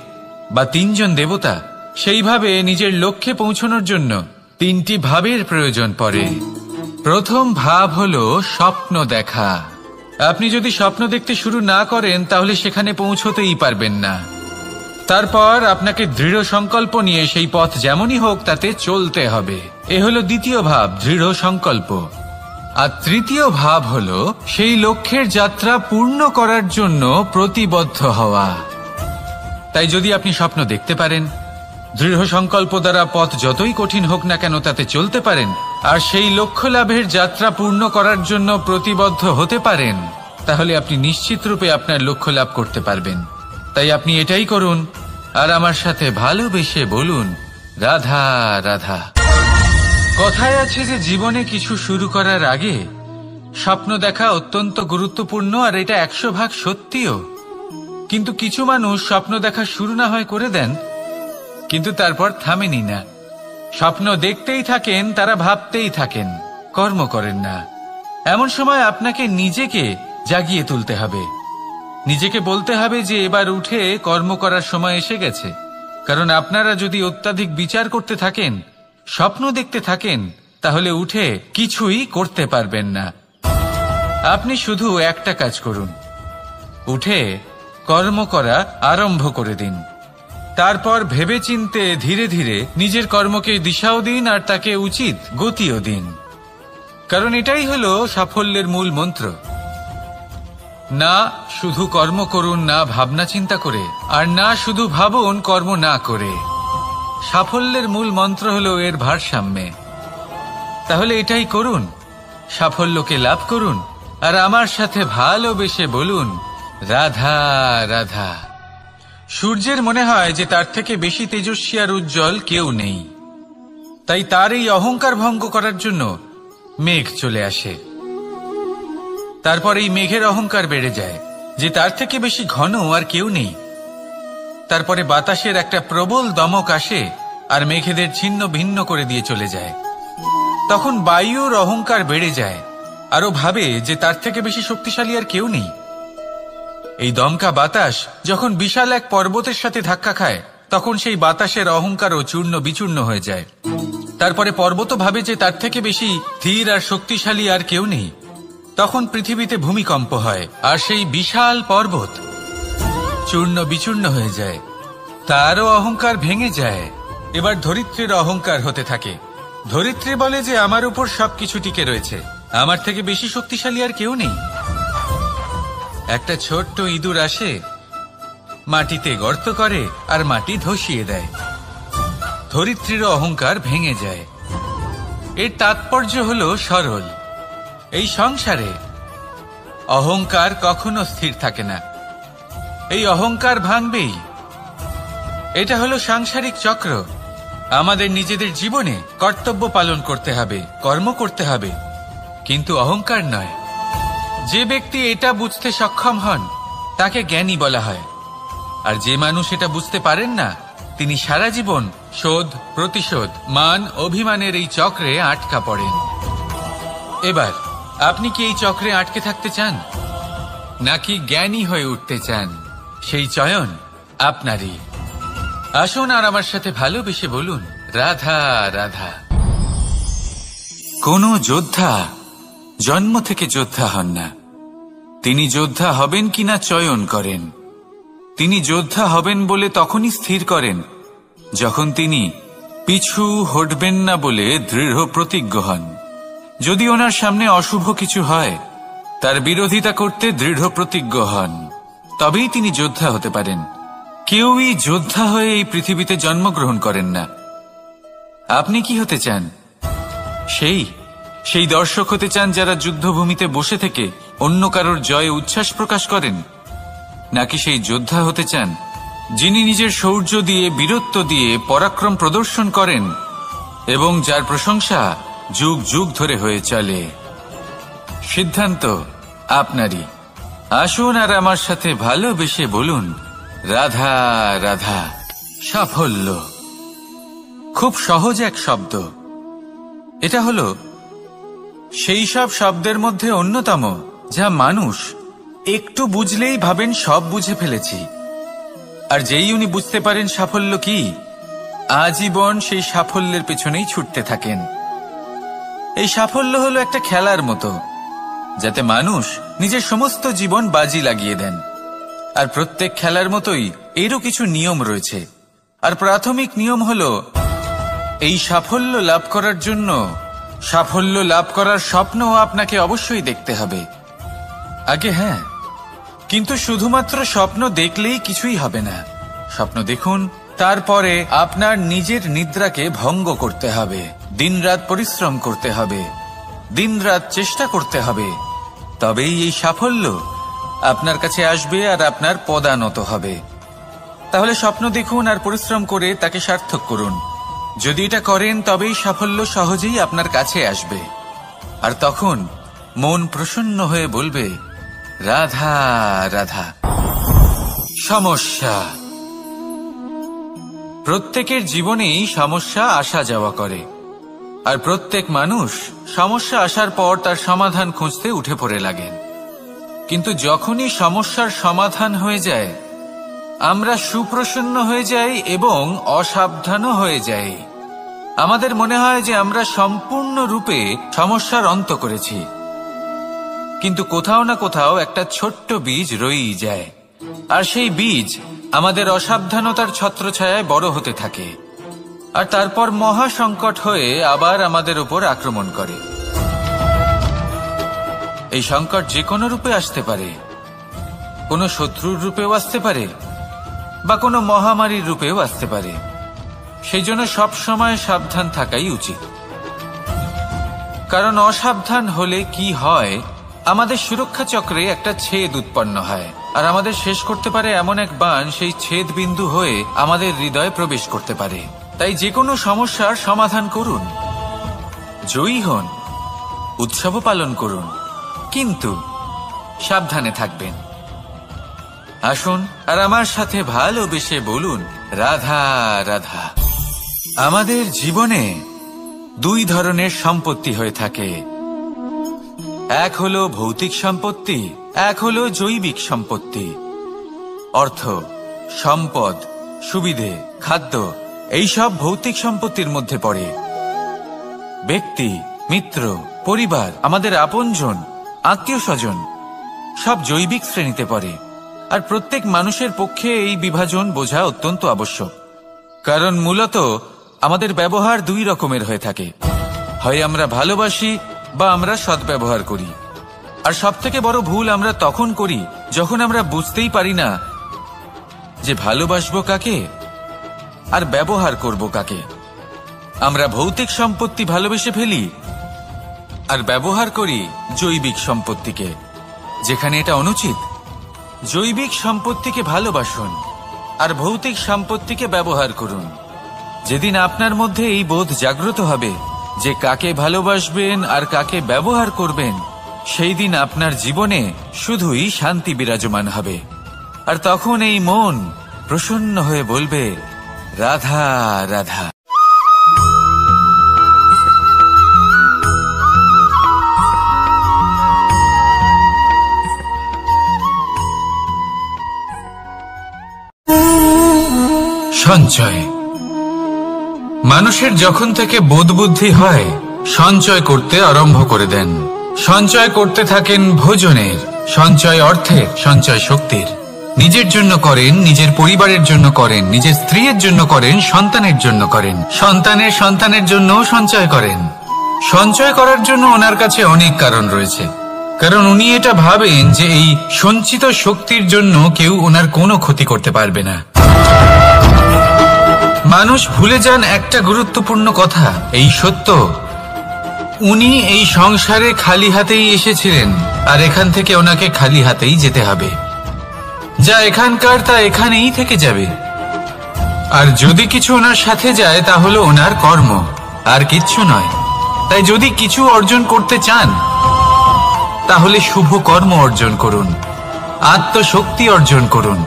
বা 3 জন দেবতা, সেইভাবে নিজের লক্ষ্যে পৌঁছানোর জন্য 3টি ভাবের প্রয়োজন পড়ে। প্রথম ভাব হলো স্বপ্ন দেখা। আপনি যদি স্বপ্ন দেখতে শুরু না করেন তাহলে সেখানে পৌঁছতেই পারবেন না। তারপর আপনাকে দৃঢ় সংকল্প নিয়ে সেই পথ যেমনই হোক তাতে চলতে হবে। এ হলো দ্বিতীয় ভাব, দৃঢ় সংকল্প। আর তৃতীয় ভাব হলো সেই লক্ষ্যের যাত্রা পূর্ণ করার জন্য প্রতিবদ্ধ হওয়া। তাই যদি আপনি স্বপ্ন দেখতে পারেন, দৃঢ় সংকল্প দ্বারা পথ যতই কঠিন হোক না কেন তাতে চলতে পারেন, আর সেই লক্ষ্য লাভের যাত্রা পূর্ণ করার জন্য প্রতিবদ্ধ হতে পারেন, তাহলে আপনি নিশ্চিত রূপে আপনার লক্ষ্য লাভ করতে পারবেন। তাই আপনি এটাই করুন আর আমার সাথে ভালোবেসে বলুন, রাধা রাধা। কথায় আছে যে জীবনে কিছু শুরু করার আগে স্বপ্ন দেখা অত্যন্ত গুরুত্বপূর্ণ, আর এটা 100% সত্যিও। কিন্তু কিছু মানুষ স্বপ্ন দেখা শুরু না হয় করে দেন, কিন্তু তারপর থামেনি না, স্বপ্ন দেখতেই থাকেন, তারা ভাবতেই থাকেন, কর্ম করেন না। এমন সময় আপনাকে নিজেকে জাগিয়ে তুলতে হবে, নিজেকে বলতে হবে যে এবার উঠে কর্ম করার সময় এসে গেছে। কারণ আপনারা যদি অত্যাধিক বিচার করতে থাকেন, স্বপ্ন দেখতে থাকেন, তাহলে উঠে কিছুই করতে পারবেন না। আপনি শুধু একটা কাজ করুন, উঠে কর্ম করা আরম্ভ করে দিন। তারপর ভেবেচিন্তে ধীরে ধীরে নিজের কর্মকে দিশাও দিন আর তাকে উচিত গতিও দিন। কারণ এটাই হলো সাফল্যের মূল মন্ত্র। না শুধু কর্ম করুন না ভাবনা চিন্তা করে, আর না শুধু ভাবুন কর্ম না করে। সাফল্যের মূল মন্ত্র হলো এর ভারসাম্যে। তাহলে এটাই করুন, সাফল্যকে লাভ করুন আর আমার সাথে ভালোবেসে বলুন, রাধা রাধা। সূর্যের মনে হয় যে তার থেকে বেশি তেজস্বী আর উজ্জ্বল কেউ নেই, তাই তার এই অহংকার ভঙ্গ করার জন্য মেঘ চলে আসে। তারপর এই মেঘের অহংকার বেড়ে যায় যে তার থেকে বেশি ঘন আর কেউ নেই। তারপরে বাতাসের একটা প্রবল দমক আসে আর মেঘেদের ছিন্ন ভিন্ন করে দিয়ে চলে যায়। তখন বায়ুর অহংকার বেড়ে যায়, আরো ভাবে যে তার থেকে বেশি শক্তিশালী আর কেউ নেই। এই দমকা বাতাস যখন বিশাল এক পর্বতের সাথে ধাক্কা খায়, তখন সেই বাতাসের অহংকারও চূর্ণ বিচূর্ণ হয়ে যায়। তারপরে পর্বত ভাবে যে তার থেকে বেশি স্থির আর শক্তিশালী আর কেউ নেই। তখন পৃথিবীতে ভূমিকম্প হয় আর সেই বিশাল পর্বত চূর্ণ বিচূর্ণ হয়ে যায়, তারও অহংকার ভেঙে যায়। এবার ধরিত্রীর অহংকার হতে থাকে, ধরিত্রী বলে যে আমার উপর সবকিছু টিকে রয়েছে, আমার থেকে বেশি শক্তিশালী আর কেউ নেই। একটা ছোট্ট ইঁদুর আসে, মাটিতে গর্ত করে আর মাটি ধসিয়ে দেয়। ধরিত্রীর অহংকার ভেঙে যায়। এর তাৎপর্য হলো সরল, এই সংসারে অহংকার কখনো স্থির থাকে না, এই অহংকার ভাঙবেই। এটা হলো সাংসারিক চক্র। আমাদের নিজেদের জীবনে কর্তব্য পালন করতে হবে, কর্ম করতে হবে, কিন্তু অহংকার নয়। যে ব্যক্তি এটা বুঝতে সক্ষম হন তাকে জ্ঞানী বলা হয়, আর যে মানুষ এটা বুঝতে পারেন না তিনি সারা জীবন শোধ প্রতিশোধ মান অভিমানের এই চক্রে আটকা পড়েন। এবার আপনি কি এই চক্রে আটকে থাকতে চান, নাকি জ্ঞানী হয়ে উঠতে চান? সেই চয়ন আপনারই। আসুন আর আমার সাথে ভালোবেসে বলুন, রাধা রাধা। কোন যোদ্ধা জন্ম থেকে যোদ্ধা হন না, তিনি যোদ্ধা হবেন কিনা চয়ন করেন। তিনি যোদ্ধা হবেন বলে তখনই স্থির করেন যখন তিনি পিছু হটবেন না বলে দৃঢ় প্রতিজ্ঞ হন। যদি ওনার সামনে অশুভ কিছু হয়, তার বিরোধিতা করতে দৃঢ় প্রতিজ্ঞ হন, তবেই তিনি যোদ্ধা হতে পারেন। কেউই যোদ্ধা হয়ে এই পৃথিবীতে জন্মগ্রহণ করেন না। আপনি কি হতে চান? সেই দর্শক হতে চান যারা যুদ্ধভূমিতে বসে থেকে অন্য কারোর জয়ে উচ্ছ্বাস প্রকাশ করেন, নাকি সেই যোদ্ধা হতে চান যিনি নিজের শৌর্য দিয়ে বীরত্ব দিয়ে পরাক্রম প্রদর্শন করেন এবং যার প্রশংসা যুগ যুগ ধরে হয়ে চলে? সিদ্ধান্ত আপনারই। আসুন আর আমার সাথে ভালোবেসে বলুন, রাধা রাধা। সাফল্য খুব সহজ এক শব্দ। এটা হলো সেই সব শব্দের মধ্যে অন্যতম যা মানুষ একটু বুঝলেই ভাবেন সব বুঝে ফেলেছি, আর যেই উনি বুঝতে পারেন সাফল্য কি, আজীবন সেই সাফল্যের পেছনেই ছুটতে থাকেন। এই সাফল্য হলো একটা খেলার মতো, যাতে মানুষ নিজের সমস্ত জীবন বাজি লাগিয়ে দেন। আর প্রত্যেক খেলার মতোই এরও কিছু নিয়ম রয়েছে। আর প্রাথমিক নিয়ম হলো, এই সাফল্য লাভ করার জন্য সাফল্য লাভ করার স্বপ্ন আপনাকে অবশ্যই দেখতে হবে আগে। হ্যাঁ, কিন্তু শুধুমাত্র স্বপ্ন দেখলেই কিছুই হবে না। স্বপ্ন দেখুন, তারপরে আপনার নিজের নিদ্রাকে ভঙ্গ করতে হবে, দিনরাত পরিশ্রম করতে হবে, দিনরাত চেষ্টা করতে হবে, তবেই এই সাফল্য আপনার কাছে আসবে আর আপনার পদানত হবে। তাহলে স্বপ্ন দেখুন আর পরিশ্রম করে তাকে সার্থক করুন। যদি এটা করেন তবেই সাফল্য সহজেই আপনার কাছে আসবে। আর তখন মন প্রসন্ন হয়ে বলবে, রাধা রাধা। সমস্যা, প্রত্যেকের জীবনেই সমস্যা আসা যাওয়া করে, আর প্রত্যেক মানুষ সমস্যা আসার পর তার সমাধান খুঁজতে উঠে পড়ে লাগেন। কিন্তু যখনই সমস্যার সমাধান হয়ে যায়, আমরা সুপ্রসন্ন হয়ে যাই এবং অসাবধানও হয়ে যাই। আমাদের মনে হয় যে আমরা সম্পূর্ণরূপে সমস্যার অন্ত করেছি, কিন্তু কোথাও না কোথাও একটা ছোট্ট বীজ রয়েই যায়, আর সেই বীজ আমাদের অসাবধানতার ছত্রছায়ায় বড় হতে থাকে, আর তারপর মহা সংকট হয়ে আবার আমাদের উপর আক্রমণ করে। এই সংকট যে কোনো রূপে আসতে পারে, কোনো শত্রুর রূপেও আসতে পারে, বা কোনো মহামারীর রূপেও আসতে পারে। সেই জন্য সবসময় সাবধান থাকাই উচিত, কারণ অসাবধান হলে কি হয়, আমাদের সুরক্ষা চক্রে একটা ছেদ উৎপন্ন হয়, আর আমাদের শেষ করতে পারে এমন এক বাণ সেই ছেদ বিন্দু হয়ে আমাদের হৃদয়ে প্রবেশ করতে পারে। তাই যে কোনো সমস্যার সমাধান করুন, জয়ী হন, উৎসব পালন করুন, কিন্তু সাবধানে থাকবেন। আসুন আর আমার সাথে ভালোবেসে বলুন, রাধা রাধা। আমাদের জীবনে দুই ধরনের সম্পত্তি হয়ে থাকে, এক হলো ভৌতিক সম্পত্তি, এক হলো জৈবিক সম্পত্তি। অর্থ, সম্পদ, সুবিধে, খাদ্য, এইসব ভৌতিক সম্পত্তির মধ্যে পড়ে। ব্যক্তি, মিত্র, পরিবার, আমাদের আপনজন, আত্মীয় স্বজন সব জৈবিক শ্রেণীতে পড়ে। আর প্রত্যেক মানুষের পক্ষে এই বিভাজন বোঝা অত্যন্ত আবশ্যক, কারণ মূলত আমাদের ব্যবহার দুই রকমের হয়ে থাকে। হয় আমরা ভালোবাসি বা আমরা সদ্ব্যবহার করি। আর সবথেকে বড় ভুল আমরা তখন করি যখন আমরা বুঝতেই পারি না যে ভালোবাসবো কাকে আর ব্যবহার করব কাকে। আমরা ভৌতিক সম্পত্তি ভালোবেসে ফেলি আর ব্যবহার করি জৈবিক সম্পত্তিকে, যেখানে এটা অনুচিত। জৈবিক সম্পত্তিকে ভালোবাসুন আর ভৌতিক সম্পত্তিকে ব্যবহার করুন। যেদিন আপনার মধ্যে এই বোধ জাগ্রত হবে যে কাকে ভালোবাসবেন আর কাকে ব্যবহার করবেন, সেই দিন আপনার জীবনে শুধুই শান্তি বিরাজমান হবে। আর তখন এই মন প্রসন্ন হয়ে বলবে, রাধা রাধা। সঞ্চয়। মানুষের যখন থেকে বোধ বুদ্ধি হয়, সঞ্চয় করতে আরম্ভ করে দেন। সঞ্চয় করতে থাকেন ভোজনের, সঞ্চয় অর্থের, সঞ্চয় শক্তির। নিজের জন্য করেন, নিজের পরিবারের জন্য করেন, নিজের স্ত্রীর জন্য করেন, সন্তানের জন্য করেন, সন্তানের সন্তানের জন্যও সঞ্চয় করেন। সঞ্চয় করার জন্য ওনার কাছে অনেক কারণ রয়েছে, কারণ উনি এটা ভাবেন যে এই সঞ্চিত শক্তির জন্য কেউ ওনার কোনো ক্ষতি করতে পারবে না। মানুষ ভুলে যান একটা গুরুত্বপূর্ণ কথা, এই সত্য, উনি এই সংসারে খালি হাতেই এসেছিলেন আর এখান থেকে ওনাকে খালি হাতেই যেতে হবে। যা এখানকার তা এখানেই থেকে যাবে। আর যদি কিছু ওনার সাথে যায় তা হলো ওনার কর্ম, আর কিচ্ছু নয়। তাই যদি কিছু অর্জন করতে চান তাহলে শুভ কর্ম অর্জন করুন, আত্মশক্তি অর্জন করুন,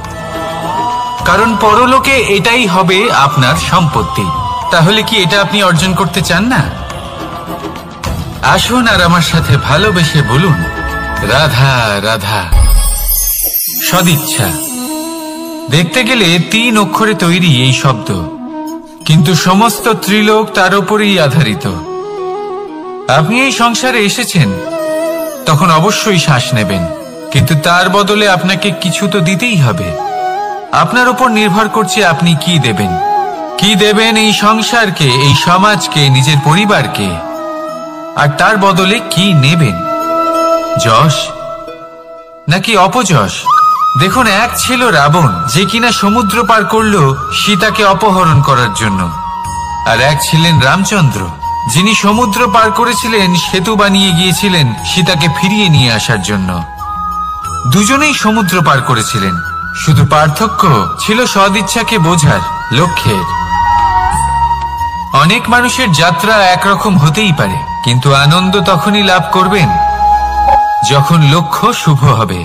কারণ পরলোকে এটাই হবে আপনার সম্পত্তি। তাহলে কি এটা আপনি অর্জন করতে চান না? আসুন আর আমার সাথে ভালোবেসে বলুন, রাধা রাধা। সদিচ্ছা। দেখতে গেলে 3 অক্ষরে তৈরি এই শব্দ, কিন্তু সমস্ত ত্রিলোক তার উপরেই আধারিত। আপনি এই সংসারে এসেছেন, তখন অবশ্যই শ্বাস নেবেন, কিন্তু তার বদলে আপনাকে কিছু তো দিতেই হবে। আপনার উপর নির্ভর করছে আপনি কি দেবেন। কি দেবেন এই সংসারকে, এই সমাজকে, নিজের পরিবারকে, আর তার বদলে কি নেবেন? যশ নাকি অপযশ? দেখুন, এক ছিল রাবণ, যে কিনা সমুদ্র পার করল সীতাকে অপহরণ করার জন্য, আর এক ছিলেন রামচন্দ্র, যিনি সমুদ্র পার করেছিলেন, সেতু বানিয়ে গিয়েছিলেন সীতাকে ফিরিয়ে নিয়ে আসার জন্য। দুজনেই সমুদ্র পার করেছিলেন, শুধু পার্থক্য ছিল সদিচ্ছাকে বোঝার, লক্ষ্যের। অনেক মানুষের যাত্রা একরকম হতেই পারে, কিন্তু আনন্দ তখনই লাভ করবেন যখন লক্ষ্য শুভ হবে,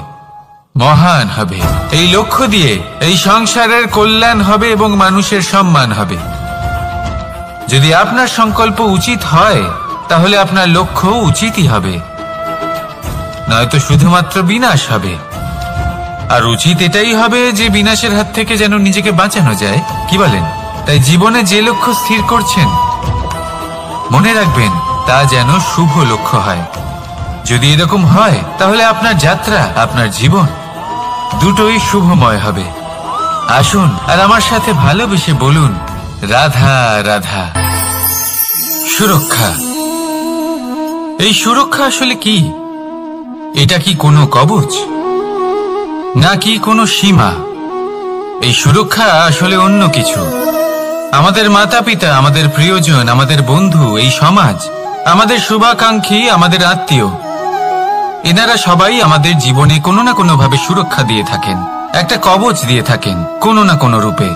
মহান হবে। এই লক্ষ্য দিয়ে এই সংসারের কল্যাণ হবে এবং মানুষের সম্মান হবে। যদি আপনার সংকল্প উচিত হয় তাহলে আপনার লক্ষ্য উচিতই হবে, নয়তো শুধুমাত্র বিনাশ হবে। আর উচিত এটাই হবে যে বিনাশের হাত থেকে যেন নিজেকে বাঁচানো যায়, কি বলেন? তাই জীবনে যে লক্ষ্য স্থির করছেন, মনে রাখবেন তা যেন শুভ লক্ষ্য হয়। যদি এরকম হয় তাহলে আপনার যাত্রা, আপনার জীবন দুটোই শুভময় হবে। আসুন আর আমার সাথে ভালোবেসে বলুন, রাধা রাধা। সুরক্ষা। এই সুরক্ষা আসলে কি? এটা কি কোনো কবচ নাকি কোনো সীমা? এই সুরক্ষা আসলে অন্য কিছু। আমাদের মাতা পিতা, আমাদের প্রিয়জন, আমাদের বন্ধু, এই সমাজ, আমাদের শুভাকাঙ্ক্ষী, আমাদের আত্মীয়, এনারা সবাই আমাদের জীবনে কোনো না কোনো ভাবে সুরক্ষা দিয়ে থাকেন, একটা কবচ দিয়ে থাকেন কোনো না কোনো রূপে।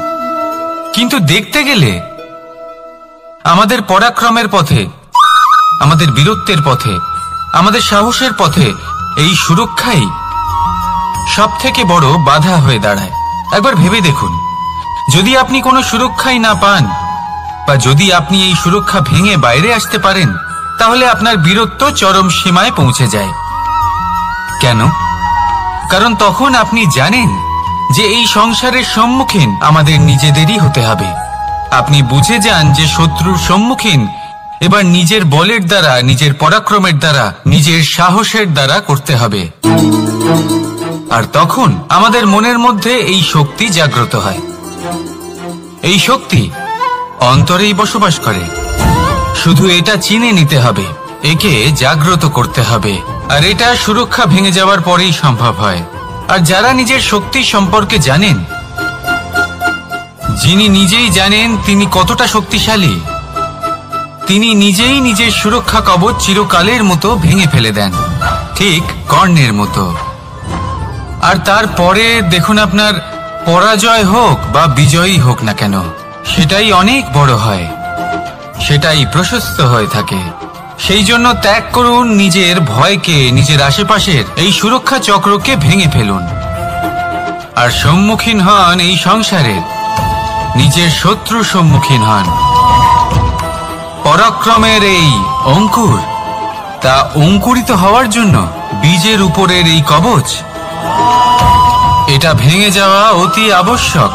কিন্তু দেখতে গেলে আমাদের পরাক্রমের পথে, আমাদের বীরত্বের পথে, আমাদের সাহসের পথে এই সুরক্ষাই সব থেকে বড় বাধা হয়ে দাঁড়ায়। একবার ভেবে দেখুন, যদি আপনি কোনো সুরক্ষাই না পান, বা যদি আপনি এই সুরক্ষা ভেঙে বাইরে আসতে পারেন, তাহলে আপনার বীরত্ব চরম সীমায় পৌঁছে যায়। কেন? কারণ তখন আপনি জানেন যে এই সংসারের সম্মুখীন আমাদের নিজেদেরই হতে হবে। আপনি বুঝে যান যে শত্রুর সম্মুখীন এবার নিজের বলের দ্বারা, নিজের পরাক্রমের দ্বারা, নিজের সাহসের দ্বারা করতে হবে। আর তখন আমাদের মনের মধ্যে এই শক্তি জাগ্রত হয়। এই শক্তি অন্তরেই বসবাস করে। শুধু এটা চিনে নিতে হবে, একে জাগ্রত করতে হবে, আর এটা সুরক্ষা ভেঙে যাওয়ার পরেই সম্ভব হয়। আর যারা নিজের শক্তি সম্পর্কে জানেন, যিনি নিজেই জানেন তিনি কতটা শক্তিশালী, তিনি নিজেই নিজের সুরক্ষা কবচ চিরকালের মতো ভেঙে ফেলে দেন, ঠিক কর্ণের মতো। আর তারপরে দেখুন, আপনার পরাজয় হোক বা বিজয়ী হোক না কেন, সেটাই অনেক বড় হয়, সেটাই প্রশস্ত হয়ে থাকে। সেই জন্য ত্যাগ করুন নিজের ভয়কে, নিজের আশেপাশের এই সুরক্ষা চক্রকে ভেঙে ফেলুন, আর সম্মুখীন হন এই সংসারের নিজের শত্রুর সম্মুখীন হন। পরাক্রমের এই অঙ্কুর, তা অঙ্কুরিত হওয়ার জন্য বীজের উপরের এই কবচ, এটা ভেঙে যাওয়া অতি আবশ্যক।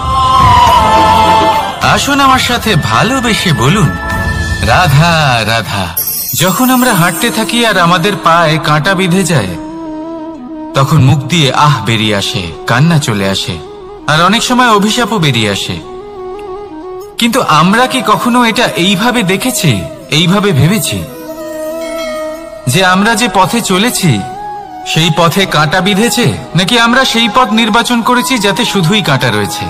আসুন আমার সাথে ভালোবেসে বলুন, রাধা রাধা। যখন আমরা হাঁটতে থাকি আর আমাদের পায়ে কাঁটা বিঁধে যায়, তখন মুখ দিয়ে আহ বেরিয়ে আসে, কান্না চলে আসে, আর অনেক সময় অভিশাপও বেরিয়ে আসে। কিন্তু আমরা কি কখনো এটা এইভাবে দেখেছি, এইভাবে ভেবেছি যে আমরা যে পথে চলেছি সেই পথে কাঁটা বিঁধেছে, নাকি আমরা সেই পথ নির্বাচন করেছি যাতে শুধুই কাঁটা রয়েছে?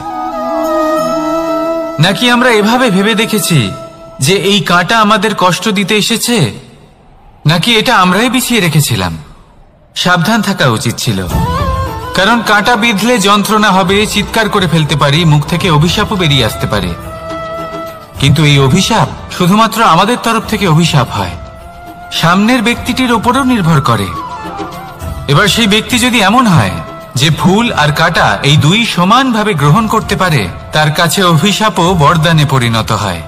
নাকি আমরা এভাবে ভেবে দেখেছি যে এই কাঁটা আমাদের কষ্ট দিতে এসেছে, নাকি এটা আমরাই বিছিয়ে রেখেছিলাম? সাবধান থাকা উচিত ছিল, কারণ কাঁটা বিঁধলে যন্ত্রণা হবে, চিৎকার করে ফেলতে পারি, মুখ থেকে অভিশাপও বেরিয়ে আসতে পারে। কিন্তু এই অভিশাপ শুধুমাত্র আমাদের তরফ থেকে অভিশাপ হয়, সামনের ব্যক্তিটির ওপরও নির্ভর করে। এবার সেই ব্যক্তি যদি এমন হয় যে ফুল আর কাঁটা এই দুই সমানভাবে গ্রহণ করতে পারে, তার কাছে অভিশাপও বরদানে পরিণত হয়।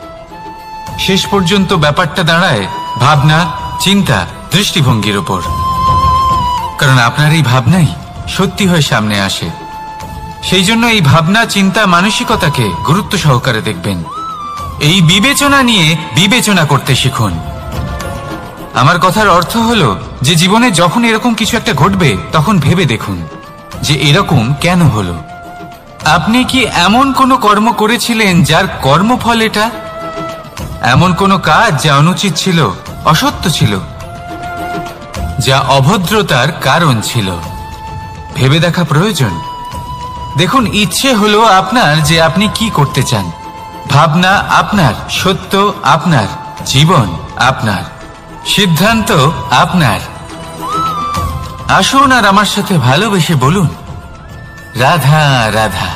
শেষ পর্যন্ত ব্যাপারটা দাঁড়ায় ভাবনা, চিন্তা, দৃষ্টিভঙ্গির ওপর, কারণ আপনার এই ভাবনাই সত্যি হয়ে সামনে আসে। সেই জন্য এই ভাবনা, চিন্তা, মানসিকতাকে গুরুত্ব সহকারে দেখবেন। এই বিবেচনা নিয়ে বিবেচনা করতে শিখুন। আমার কথার অর্থ হলো যে জীবনে যখন এরকম কিছু একটা ঘটবে, তখন ভেবে দেখুন যে এরকম কেন হলো। আপনি কি এমন কোনো কর্ম করেছিলেন যার কর্মফল এটা? এমন কোনো কাজ যা অনুচিত ছিল, অসত্য ছিল, যা অভদ্রতার কারণ ছিল? ভেবে দেখা প্রয়োজন। দেখুন, ইচ্ছে হলো আপনার যে আপনি কি করতে চান, ভাবনা আপনার, সত্য আপনার, জীবন আপনার, সিদ্ধান্ত আপনার। আসুন আর আমার সাথে ভালোবেসে বলুন, রাধা রাধা।